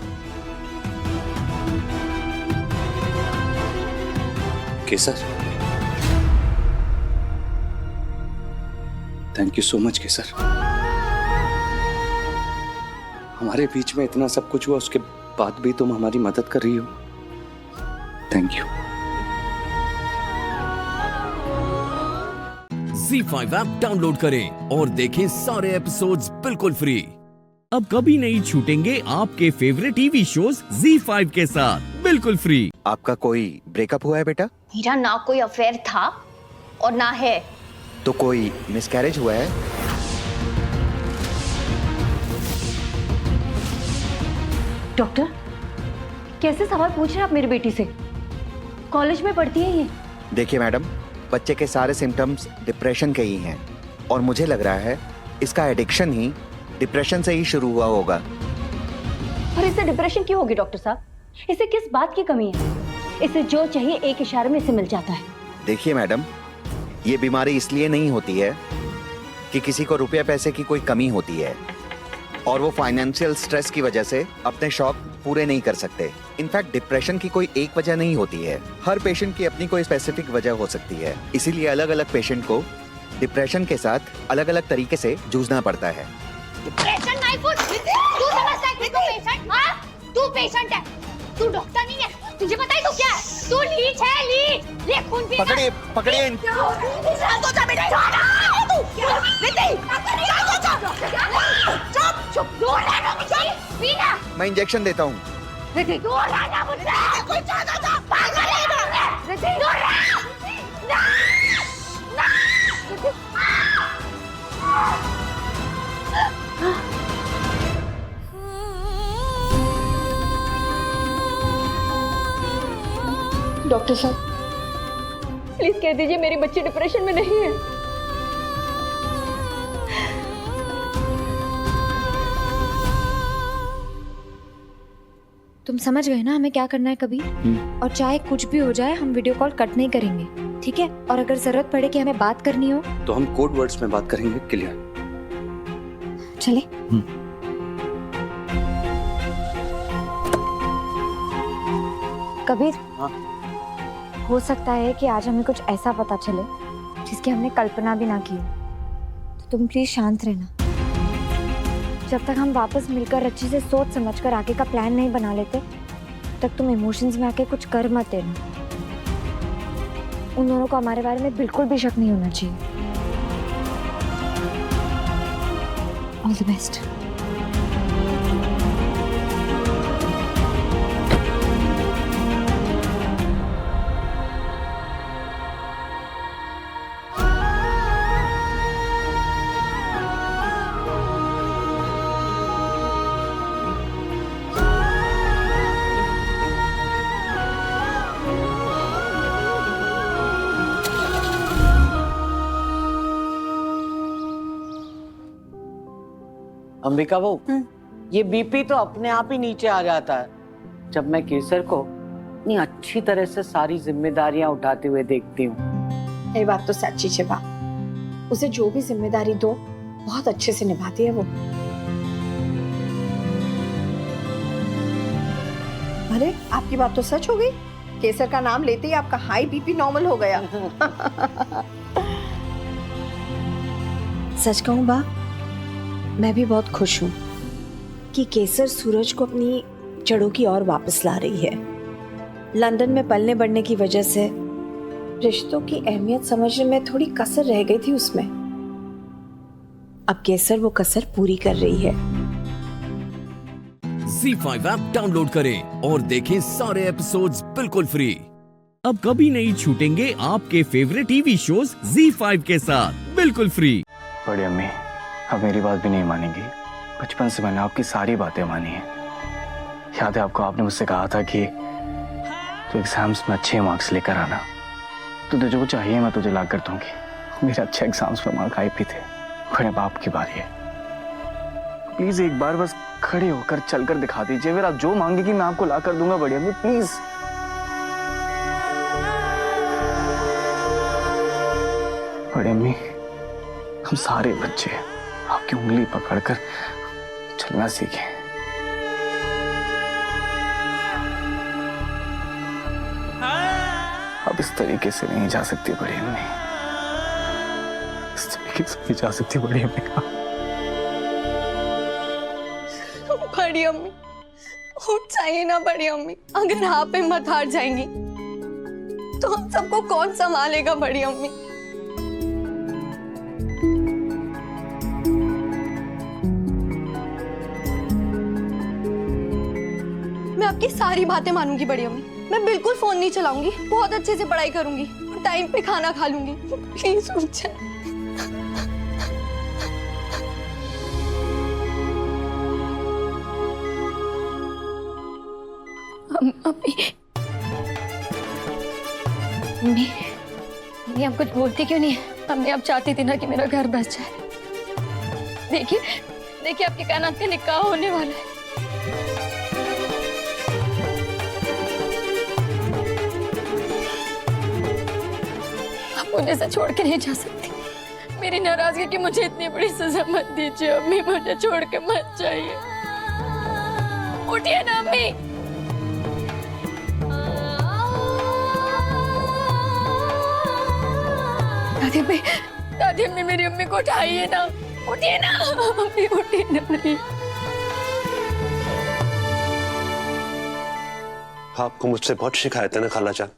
केसर, थैंक यू सो मच केसर। हमारे बीच में इतना सब कुछ हुआ, उसके बाद भी तुम हमारी मदद कर रही हो। Thank you.
ZEE5 app download करें और देखें सारे एपिसोड्स बिल्कुल फ्री। अब कभी नहीं छूटेंगे आपके फेवरेट टीवी शोज ZEE5 के साथ बिल्कुल फ्री।
आपका कोई ब्रेकअप हुआ है बेटा?
मेरा ना कोई अफेयर था और ना है।
तो कोई मिसकैरेज हुआ है?
डॉक्टर, कैसे सवाल पूछ रहे हैं आप मेरी बेटी से? कॉलेज में पढ़ती है ये।
देखिए मैडम, बच्चे के सारे सिम्टम्स डिप्रेशन के ही हैं और मुझे लग रहा है इसका एडिक्शन ही डिप्रेशन से ही शुरू हुआ होगा।
और इसे डिप्रेशन क्यों होगी डॉक्टर साहब? इसे किस बात की कमी है? इसे जो चाहिए एक इशारे में इसे मिल जाता है।
देखिए मैडम, ये बीमारी इसलिए नहीं होती है कि किसी को रुपया पैसे की कोई कमी होती है और वो फाइनेंशियल स्ट्रेस की वजह से अपने शौक पूरे नहीं कर सकते। इनफैक्ट डिप्रेशन की कोई एक वजह नहीं होती है, हर पेशेंट की अपनी कोई स्पेसिफिक वजह हो सकती है। इसीलिए अलग अलग पेशेंट को डिप्रेशन के साथ अलग अलग तरीके से जूझना पड़ता है।
डिप्रेशन नहीं फूट। तू समझता है कि तू पेशेंट? हाँ, तू पेशेंट है, तू डॉक्टर नहीं है। तुझे पता है तू क्या है? तू लीच है, लीच। ले खून पीना।
पकड़िए, पकड़िए।
चुप, दूर रहना मुझे। पीना।
मैं इंजेक्शन देता हूँ।
दूर रहना मुझसे। कोई चाहता था। पागल है मैं। दूर रह। ना, ना।
डॉक्टर साहब, प्लीज कह दीजिए मेरी बच्ची डिप्रेशन में नहीं है।
तुम समझ गए ना हमें क्या करना है कभी? और चाहे कुछ भी हो जाए हम वीडियो कॉल कट नहीं करेंगे, ठीक है? और अगर जरूरत पड़े कि हमें बात करनी हो
तो हम कोड वर्ड्स में बात करेंगे। क्लियर?
चले। कबीर, हो सकता है कि आज हमें कुछ ऐसा पता चले जिसकी हमने कल्पना भी ना की हो। तो तुम प्लीज शांत रहना। जब तक हम वापस मिलकर अच्छे से सोच समझकर आगे का प्लान नहीं बना लेते, तब तक तुम इमोशंस में आके कुछ कर मत देना। उन दोनों को हमारे बारे में बिल्कुल भी शक नहीं होना चाहिए। All the best.
अंबिका वो ये बीपी तो अपने आप ही नीचे आ जाता है जब मैं केसर को इतनी अच्छी तरह से सारी जिम्मेदारियां उठाते हुए देखती हूँ।
ये बात तो सच्ची है बा। उसे जो भी जिम्मेदारी दो बहुत अच्छे से निभाती है वो। अरे आपकी बात तो सच हो गई। केसर का नाम लेते ही आपका हाई बीपी नॉर्मल हो गया। सच कहूं बा, मैं भी बहुत खुश हूँ कि केसर सूरज को अपनी जड़ों की ओर वापस ला रही है। लंदन में पलने बढ़ने की वजह से रिश्तों की अहमियत समझने में थोड़ी कसर रह गई थी उसमें। अब केसर वो कसर पूरी कर रही है।
ZEE5 ऐप डाउनलोड करें और देखें सारे एपिसोड्स बिल्कुल फ्री। अब कभी नहीं छूटेंगे आपके फेवरेट टीवी शोज ZEE5 के साथ बिल्कुल फ्री।
बड़ी अम्मी अब मेरी बात भी नहीं मानेंगी। बचपन से मैंने आपकी सारी बातें मानी हैं। याद है आपको, आपने मुझसे कहा था कि तो एग्जाम्स में अच्छे मार्क्स लेकर आना, तुझे जो चाहिए मैं तुझे ला कर दूंगी। मेरे अच्छे एग्जाम्स में मार्क आए भी थे। बड़े बाप की बारी है, प्लीज एक बार बस खड़े होकर चलकर दिखा दीजिए। फिर आप जो मांगेगी मैं आपको ला कर दूंगा। बड़ी अम्मी प्लीज। बड़ी अम्मी हम सारे बच्चे आपकी उंगली पकड़कर चलना सीखें। अब इस तरीके से नहीं जा सकती बड़ी अम्मी, इस तरीके से नहीं जा सकती बड़ी अम्मी।
बड़ी अम्मी उठ जाइए ना बड़ी अम्मी। अगर आप हिम्मत हार जाएंगी तो हम सबको कौन संभालेगा बड़ी अम्मी। मैं आपकी सारी बातें मानूंगी बड़ी अम्मी। मैं बिल्कुल फोन नहीं चलाऊंगी, बहुत अच्छे से पढ़ाई करूंगी और टाइम पे खाना खा लूंगी। प्लीज उठ जाए। मम्मी आप कुछ बोलती क्यों नहीं है? मम्मी आप चाहती थी ना कि मेरा घर बस जाए। देखिए देखिए आपके कानात का निकाह होने वाला है। आप मुझे ऐसे छोड़ के नहीं जा सकती। मेरी नाराजगी की मुझे इतनी बड़ी सजा मत दीजिए अम्मी। मुझे छोड़ के मत जाइए। उठिए ना अम्मी। दादी अम्मी मेरी अम्मी को उठाइए ना। उठिए ना अम्मी, उठिए ना प्लीज।
आपको मुझसे बहुत शिकायत है ना खाला जान।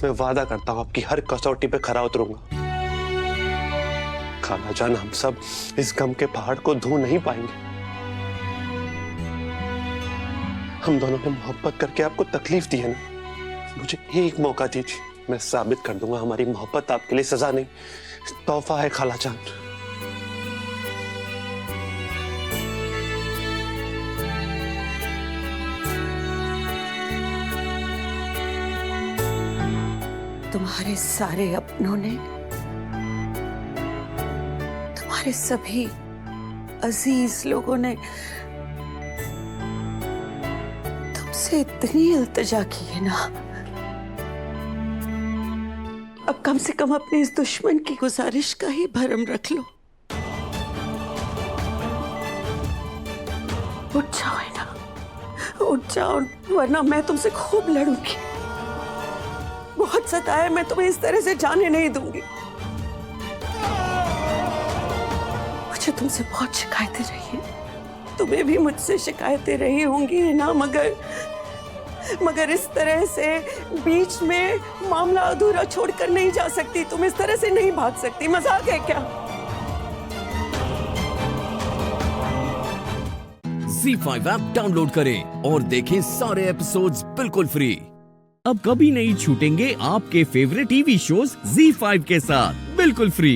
मैं वादा करता हूँ आपकी हर कसौटी पे खरा उतरूंगा। खाला जान हम सब इस गम के पहाड़ को धो नहीं पाएंगे। हम दोनों ने मोहब्बत करके आपको तकलीफ दी है ना। मुझे एक मौका दीजिए, मैं साबित कर दूंगा हमारी मोहब्बत आपके लिए सजा नहीं तोहफा है खाला जान।
तुम्हारे सारे अपनों ने, तुम्हारे सभी अजीज लोगों ने तुमसे इतनी इल्तिजा की है ना। अब कम से कम अपने इस दुश्मन की गुजारिश का ही भरम रख लो। उठ जाओ ना, उठ जाओ, वरना मैं तुमसे खूब लड़ूंगी। बहुत सताया, मैं तुम्हें इस तरह से जाने नहीं दूंगी। मुझे तुमसे बहुत शिकायतें रही हैं, तुम्हें भी मुझसे शिकायतें रही होंगी ना, मगर इस तरह से बीच में मामला अधूरा छोड़कर नहीं जा सकती। तुम इस तरह से नहीं भाग सकती। मजाक है क्या?
ZEE5 ऐप डाउनलोड करें और देखें सारे एपिसोड्स बिल्कुल फ्री। अब कभी नहीं छूटेंगे आपके फेवरेट टीवी शोज ZEE5 के साथ बिल्कुल फ्री।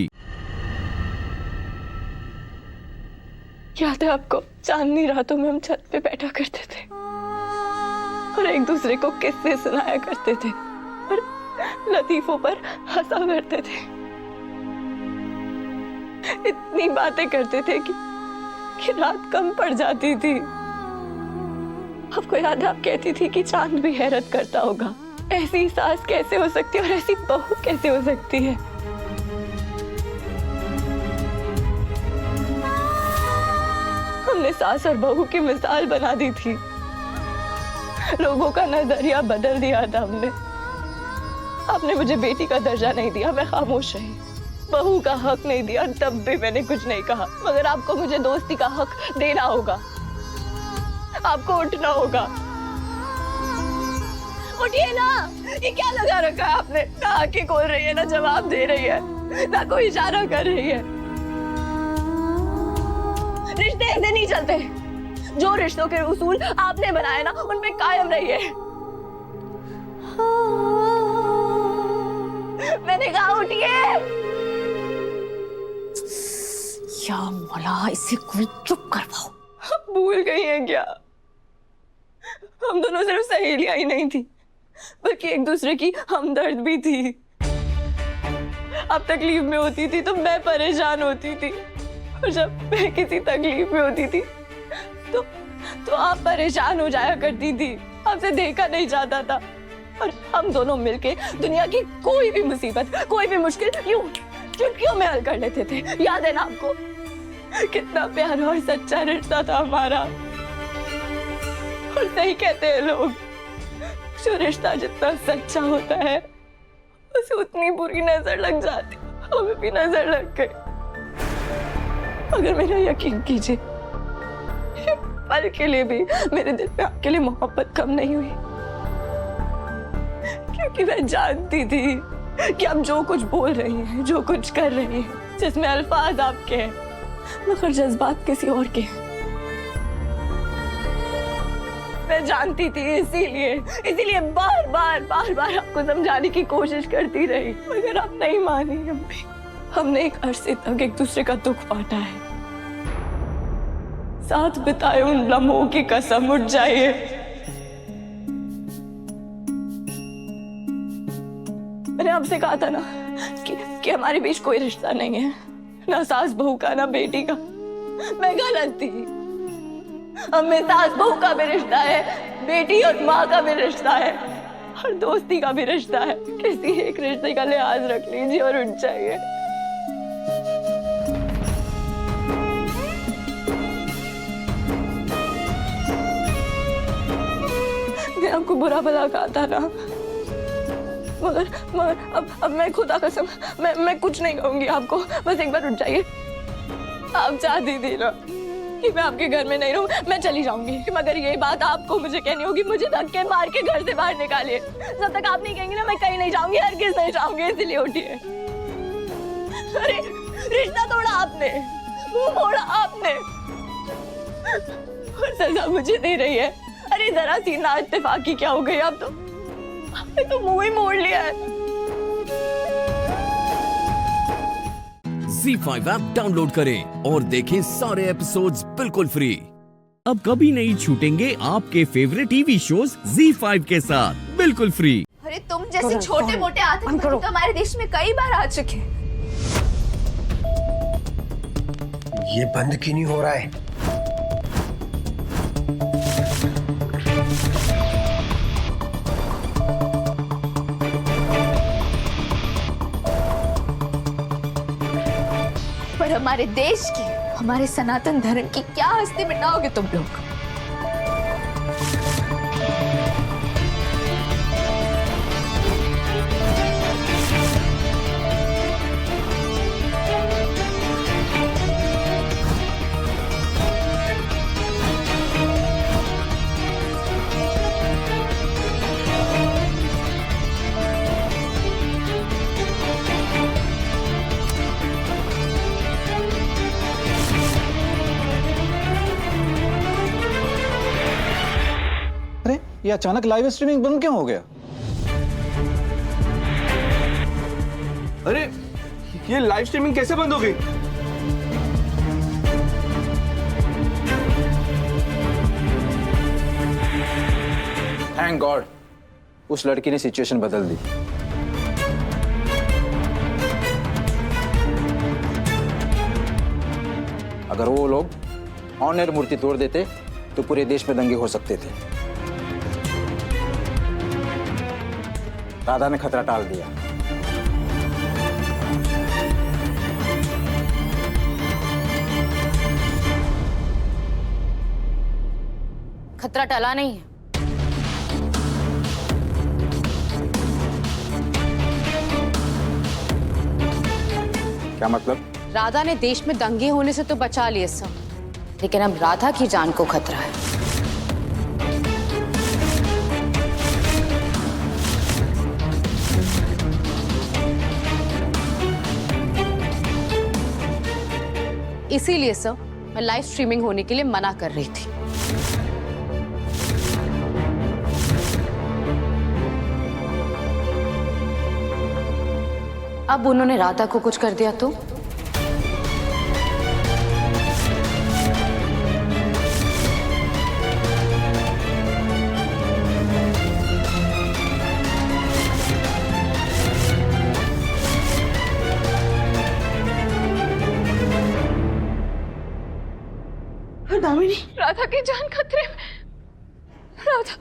याद है आपको, चांदनी रातों में हम छत पे बैठा करते थे और एक दूसरे को किस्से सुनाया करते थे और लतीफों पर हंसा करते थे। इतनी बातें करते थे कि रात कम पड़ जाती थी। आपको याद है, आप कहती थी कि चांद भी हैरत करता होगा। ऐसी सास कैसे हो सकती है और ऐसी बहू कैसे हो सकती है? हमने सास और बहू की मिसाल बना दी थी। लोगों का नजरिया बदल दिया था हमने। आपने मुझे बेटी का दर्जा नहीं दिया, मैं खामोश रही। बहू का हक नहीं दिया, तब भी मैंने कुछ नहीं कहा। मगर आपको मुझे दोस्ती का हक देना होगा, आपको उठना होगा। उठिए ना, ये क्या लगा रखा है आपने? ना आंखें खोल रही है, ना जवाब दे रही है, ना कोई इशारा कर रही है। रिश्ते ऐसे नहीं चलते। जो रिश्तों के उसूल आपने बनाए ना, उनमें कायम रहिए। मैंने कहा उठिए। या मौला, इसे कोई चुप करवाओ। भूल गई हैं क्या? हम दोनों सिर्फ सहेलियां ही नहीं थी, बल्कि एक दूसरे की हमदर्द भी थी। आप तकलीफ में होती थी तो मैं परेशान होती थी, और जब मैं किसी तकलीफ में होती थी तो आप परेशान हो जाया करती थी। आपसे देखा नहीं जाता था, और हम दोनों मिलके दुनिया की कोई भी मुसीबत, कोई भी मुश्किल यूं चुटकियों में हल कर लेते थे। याद है ना आपको? कितना प्यारा और सच्चा रिश्ता था हमारा। और सही कहते हैं लोग, जो रिश्ता जितना सच्चा होता है उसे उतनी बुरी नजर लग जाती। हमें भी नजर लग गई। अगर मेरा यकीन कीजिए, पल के लिए भी मेरे दिल में आपके लिए मोहब्बत कम नहीं हुई, क्योंकि मैं जानती थी कि आप जो कुछ बोल रही हैं, जो कुछ कर रही हैं, जिसमें अल्फाज आपके हैं मगर जज्बात किसी और के हैं। मैं जानती थी, इसीलिए बार बार आपको समझाने की कोशिश करती रही, मगर आप नहीं मानी। हमने एक अरसे तक एक दूसरे का दुख बांटा है। साथ बिताए उन लम्हों की कसम उठ जाइए। मैंने आपसे कहा था ना कि हमारे बीच कोई रिश्ता नहीं है, ना सास बहू का, ना बेटी का। मैं गलत थी। हमें सास बहू का भी रिश्ता है, बेटी और माँ का भी रिश्ता है, और दोस्ती का भी रिश्ता है। किसी एक रिश्ते का लिहाज रख लीजिए और उठ जाइए। मैं आपको बुरा भला कहा था ना, मगर अब मैं खुदा कसम मैं कुछ नहीं कहूंगी आपको। बस एक बार उठ जाइए। आप चाहती थी ना कि मैं आपके घर में नहीं रहूं, मैं चली जाऊंगी, मगर ये बात आपको मुझे कहनी होगी। मुझे धक्के मार के घर से बाहर निकालिए। जब तक आप नहीं कहेंगे ना, मैं कहीं नहीं जाऊंगी, हरगिज़ नहीं जाऊंगी। इसलिए उठिए। अरे रिश्ता तोड़ा आपने, मुंह मोड़ा आपने, और सजा मुझे दे रही है। अरे जरा सी ना इत्तेफाकी क्या हो गई? आप आपने तो मुंह ही मोड़ लिया है।
ZEE5 ऐप डाउनलोड करें और देखें सारे एपिसोड्स बिल्कुल फ्री। अब कभी नहीं छूटेंगे आपके फेवरेट टीवी शोज ZEE5 के साथ बिल्कुल फ्री।
अरे तुम जैसे छोटे मोटे आतंकवादी तो हमारे देश में कई बार आ चुके हैं।
ये बंद क्यों नहीं हो रहा है?
पर हमारे देश की, हमारे सनातन धर्म की क्या हस्ती मिटाओगे तुम लोग?
ये अचानक लाइव स्ट्रीमिंग बंद क्यों हो गया?
अरे ये लाइव स्ट्रीमिंग कैसे बंद हो गई?
थैंक गॉड, उस लड़की ने सिचुएशन बदल दी। अगर वो लोग ऑन एयर मूर्ति तोड़ देते तो पूरे देश में दंगे हो सकते थे। राधा ने खतरा टाल दिया।
खतरा टला नहीं है।
क्या मतलब?
राधा ने देश में दंगे होने से तो बचा लिए सब, लेकिन अब राधा की जान को खतरा है। इसीलिए सर मैं लाइव स्ट्रीमिंग होने के लिए मना कर रही थी। अब उन्होंने राधा को कुछ कर दिया तो? दामिनी, राधा की जान खतरे में। राधा।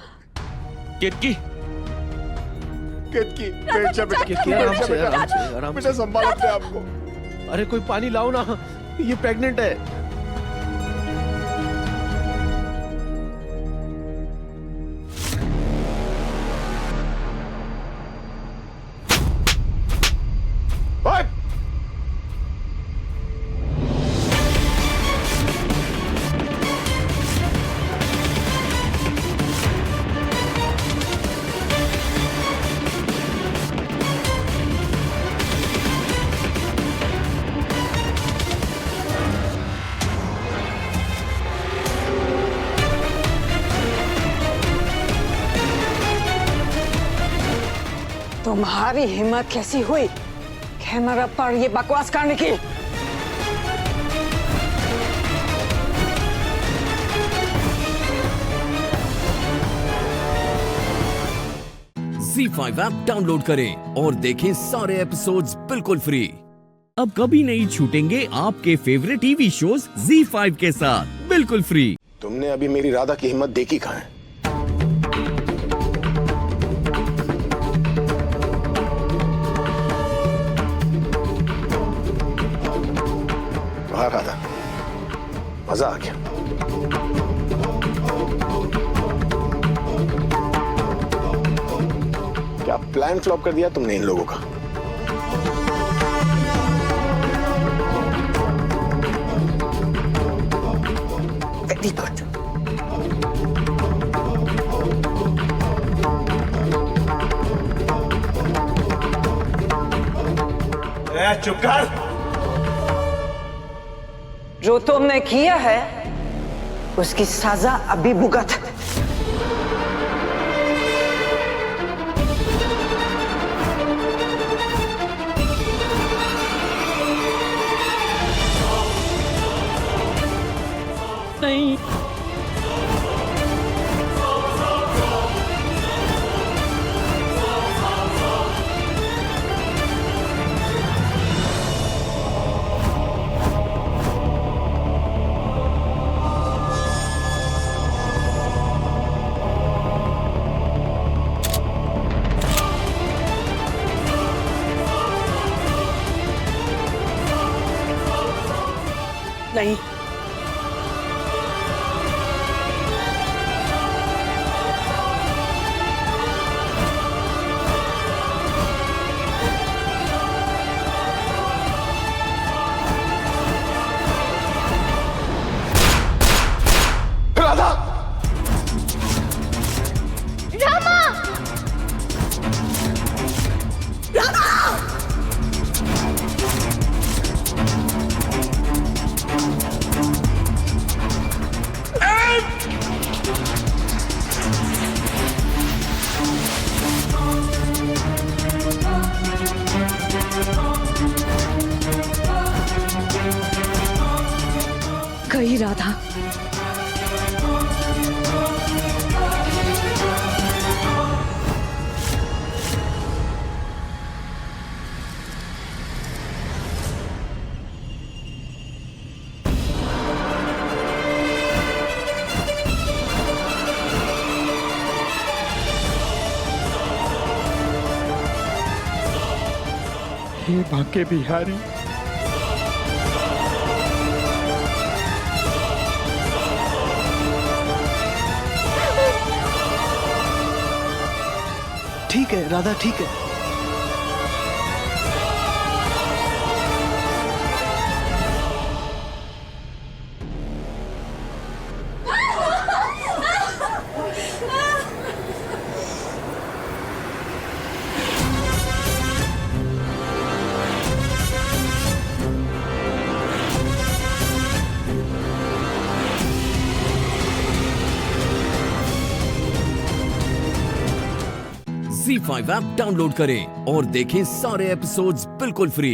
केतकी,
केतकी,
बेटा संभाल अपने आप को। अरे कोई पानी लाओ ना, ये प्रेग्नेंट है।
तुम्हारी हिम्मत कैसी हुई कैमरा पर ये बकवास करने की?
ZEE5 ऐप डाउनलोड करें और देखें सारे एपिसोड्स बिल्कुल फ्री। अब कभी नहीं छूटेंगे आपके फेवरेट टीवी शोज ZEE5 के साथ बिल्कुल फ्री।
तुमने अभी मेरी राधा की हिम्मत देखी कहाँ है? वाह राधा, मजा आ गया। क्या प्लान फ्लॉप कर दिया तुमने इन लोगों का?
Very good.
चुप कर।
जो तुमने किया है उसकी सजा अभी भुगत।
नहीं,
नहीं,
राधा,
रामा,
राधा!
हे भाग्य बिहारी,
ठीक है राधा, ठीक है।
ZEE5 ऐप डाउनलोड करें और देखें सारे एपिसोड्स बिल्कुल फ्री।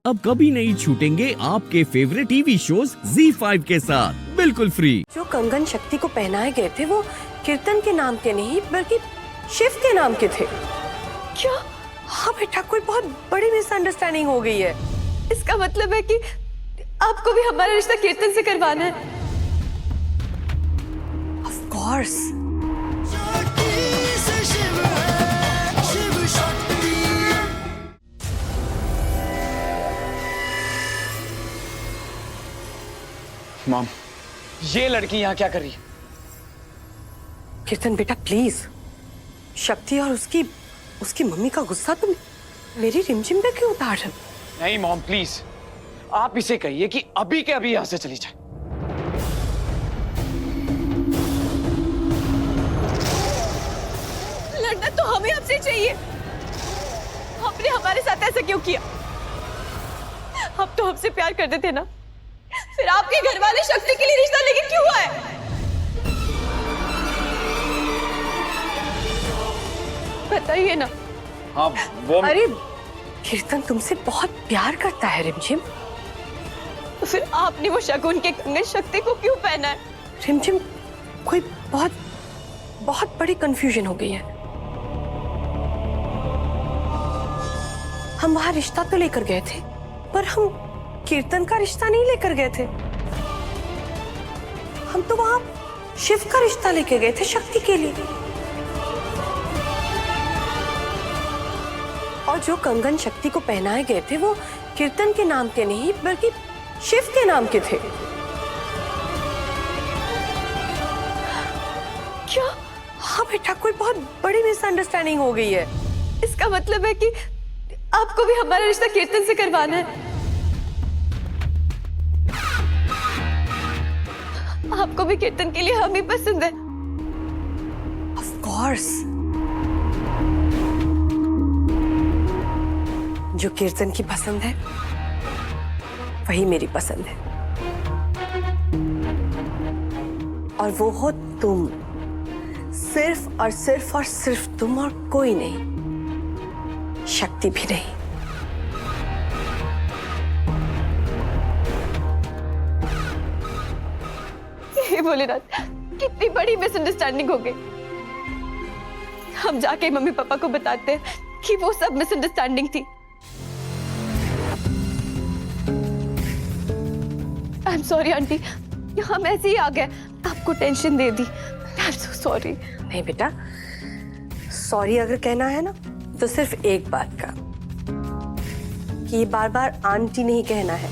अब कभी नहीं छूटेंगे आपके फेवरेट टीवी शोज ZEE5 के साथ बिल्कुल फ्री।
जो कंगन शक्ति को पहनाए गए थे वो कीर्तन के नाम के नहीं बल्कि शिव के नाम के थे। क्या? हाँ बेटा, कोई बहुत बड़ी मिसअंडरस्टैंडिंग हो गई है।
इसका मतलब है कि आपको भी हमारा रिश्ता कीर्तन से करवाना है?
Of course.
मॉम, ये लड़की यहाँ क्या कर रही है?
कीर्तन बेटा प्लीज, शक्ति और उसकी मम्मी का गुस्सा तुम मेरी रिमझिम पे क्यों उतार रहे हो?
नहीं मॉम प्लीज, आप इसे कहिए कि अभी के अभी यहाँ से चली जाए।
लड़ना तो हमें आपसे चाहिए। आपने हमारे साथ ऐसा क्यों किया? आप तो हमसे प्यार करते थे ना, फिर आपके घर वाले शक्ति के लिए रिश्ता लेके क्यों आए? बताइए ना।
हाँ वो
अरे कीर्तन तुमसे बहुत प्यार करता है रिमझिम।
तो फिर आपने वो शगुन के कंगन शक्ति को क्यों पहना है?
रिमझिम, कोई बहुत बहुत बड़ी कंफ्यूजन हो गई है। हम वहां रिश्ता तो लेकर गए थे, पर हम कीर्तन का रिश्ता नहीं लेकर गए थे। हम तो वहां शिव का रिश्ता लेके गए थे शक्ति के लिए। और जो कंगन शक्ति को पहनाए गए थे वो कीर्तन के नाम के नहीं बल्कि शिव के नाम के थे। क्या? हाँ बेटा, कोई बहुत बड़ी मिसअंडरस्टैंडिंग हो गई है।
इसका मतलब है कि आपको भी हमारा रिश्ता कीर्तन से करवाना है? आपको भी कीर्तन के लिए हम ही पसंद है?
Of course. जो कीर्तन की पसंद है वही मेरी पसंद है, और वो हो तुम। सिर्फ और सिर्फ तुम, और कोई नहीं, शक्ति भी नहीं।
हे भोलेनाथ, कितनी बड़ी मिसअंडरस्टैंडिंग हो गई। हम जाके मम्मी पापा को बताते हैं कि वो सब मिसअंडरस्टैंडिंग थी। आई एम सॉरी आंटी, हम ऐसे ही आ गए, आपको tension they the. I am so sorry.
नहीं बेटा, सॉरी अगर कहना है ना तो सिर्फ एक बात का, कि ये बार बार आंटी नहीं कहना है,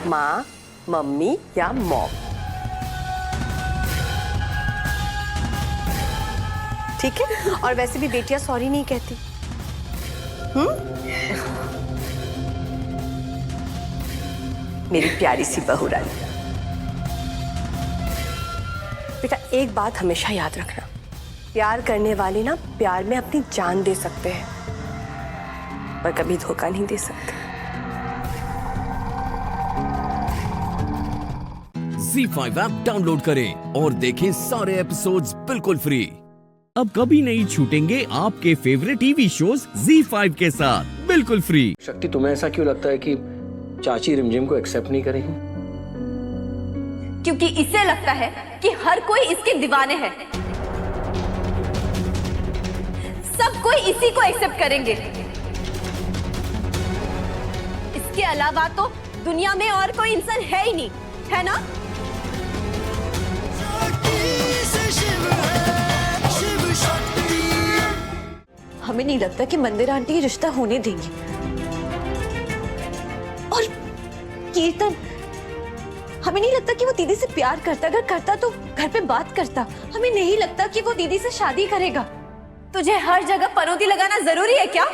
माँ, मम्मी या मॉम। ठीक है? और वैसे भी बेटियां सॉरी नहीं कहती। मेरी प्यारी सी बहू रानी। बेटा एक बात हमेशा याद रखना, प्यार करने वाले ना प्यार में अपनी जान दे सकते हैं, पर कभी धोखा नहीं दे सकते।
ZEE5 ऐप डाउनलोड करें और देखें सारे एपिसोड्स बिल्कुल फ्री। अब कभी नहीं छूटेंगे आपके फेवरेट टीवी शोज ZEE5 के साथ बिल्कुल फ्री।
शक्ति, तुम्हें ऐसा क्यों लगता है कि चाची रिमझिम को एक्सेप्ट नहीं करेगी?
क्योंकि इसे लगता है कि हर कोई इसके दीवाने हैं, सब कोई इसी को एक्सेप्ट करेंगे। इसके अलावा तो दुनिया में और कोई इंसान है ही नहीं, है ना?
हमें नहीं लगता कि मंदिर आंटी ये रिश्ता होने देंगी।
कीर्तन, हमें नहीं लगता कि वो दीदी से प्यार करता। अगर करता तो घर पे बात करता। हमें नहीं लगता कि वो दीदी से शादी करेगा। तुझे हर जगह पनौती लगाना जरूरी है क्या?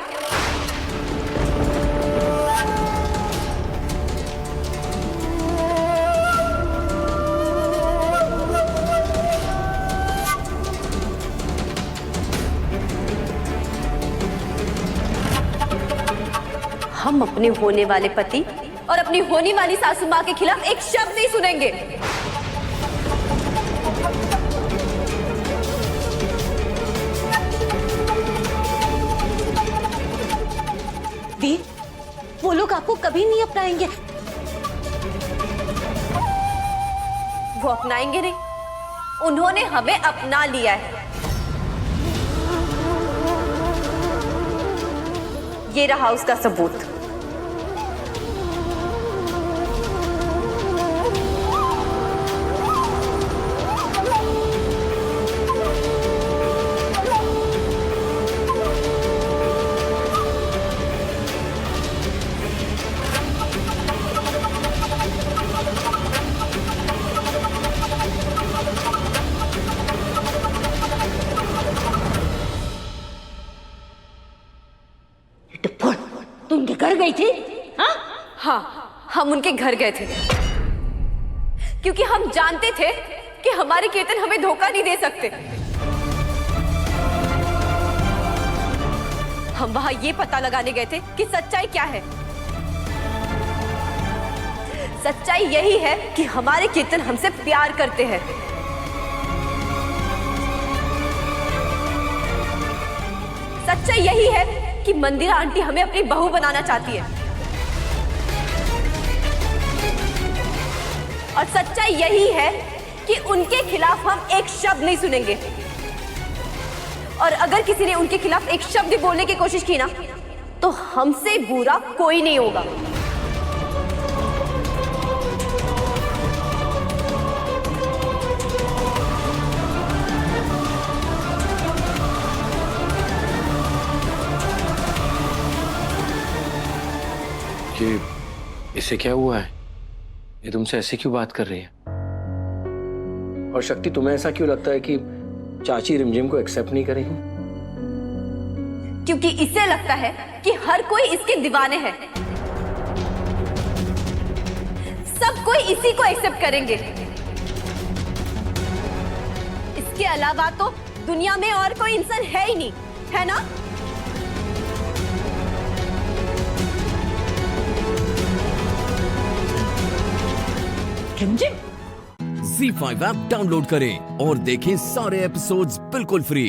हम अपने होने वाले पति और अपनी होने वाली सासू माँ के खिलाफ एक शब्द नहीं सुनेंगे। दी, वो लोग आपको कभी नहीं अपनाएंगे। वो अपनाएंगे नहीं, उन्होंने हमें अपना लिया है। ये रहा उसका सबूत।
तुम उनके घर गई थी? हाँ?
हाँ, हम उनके घर गए थे क्योंकि हम जानते थे कि हमारे कीर्तन हमें धोखा नहीं दे सकते। हम वहां ये पता लगाने गए थे कि सच्चाई क्या है। सच्चाई यही है कि हमारे कीर्तन हमसे प्यार करते हैं। सच्चाई यही है कि मंदिरा आंटी हमें अपनी बहू बनाना चाहती है। और सच्चाई यही है कि उनके खिलाफ हम एक शब्द नहीं सुनेंगे। और अगर किसी ने उनके खिलाफ एक शब्द बोलने की कोशिश की ना, तो हमसे बुरा कोई नहीं होगा।
कि इसे क्या हुआ है? ये तुमसे ऐसे क्यों बात कर रही है?
और शक्ति, तुम्हें ऐसा क्यों लगता है कि चाची रिमझिम को एक्सेप्ट नहीं करेगी?
क्योंकि इसे लगता है कि हर कोई इसके दीवाने हैं। सब कोई इसी को एक्सेप्ट करेंगे। इसके अलावा तो दुनिया में और कोई इंसान है ही नहीं, है ना?
ZEE5 ऐप डाउनलोड करें और देखें सारे एपिसोड्स बिल्कुल फ्री।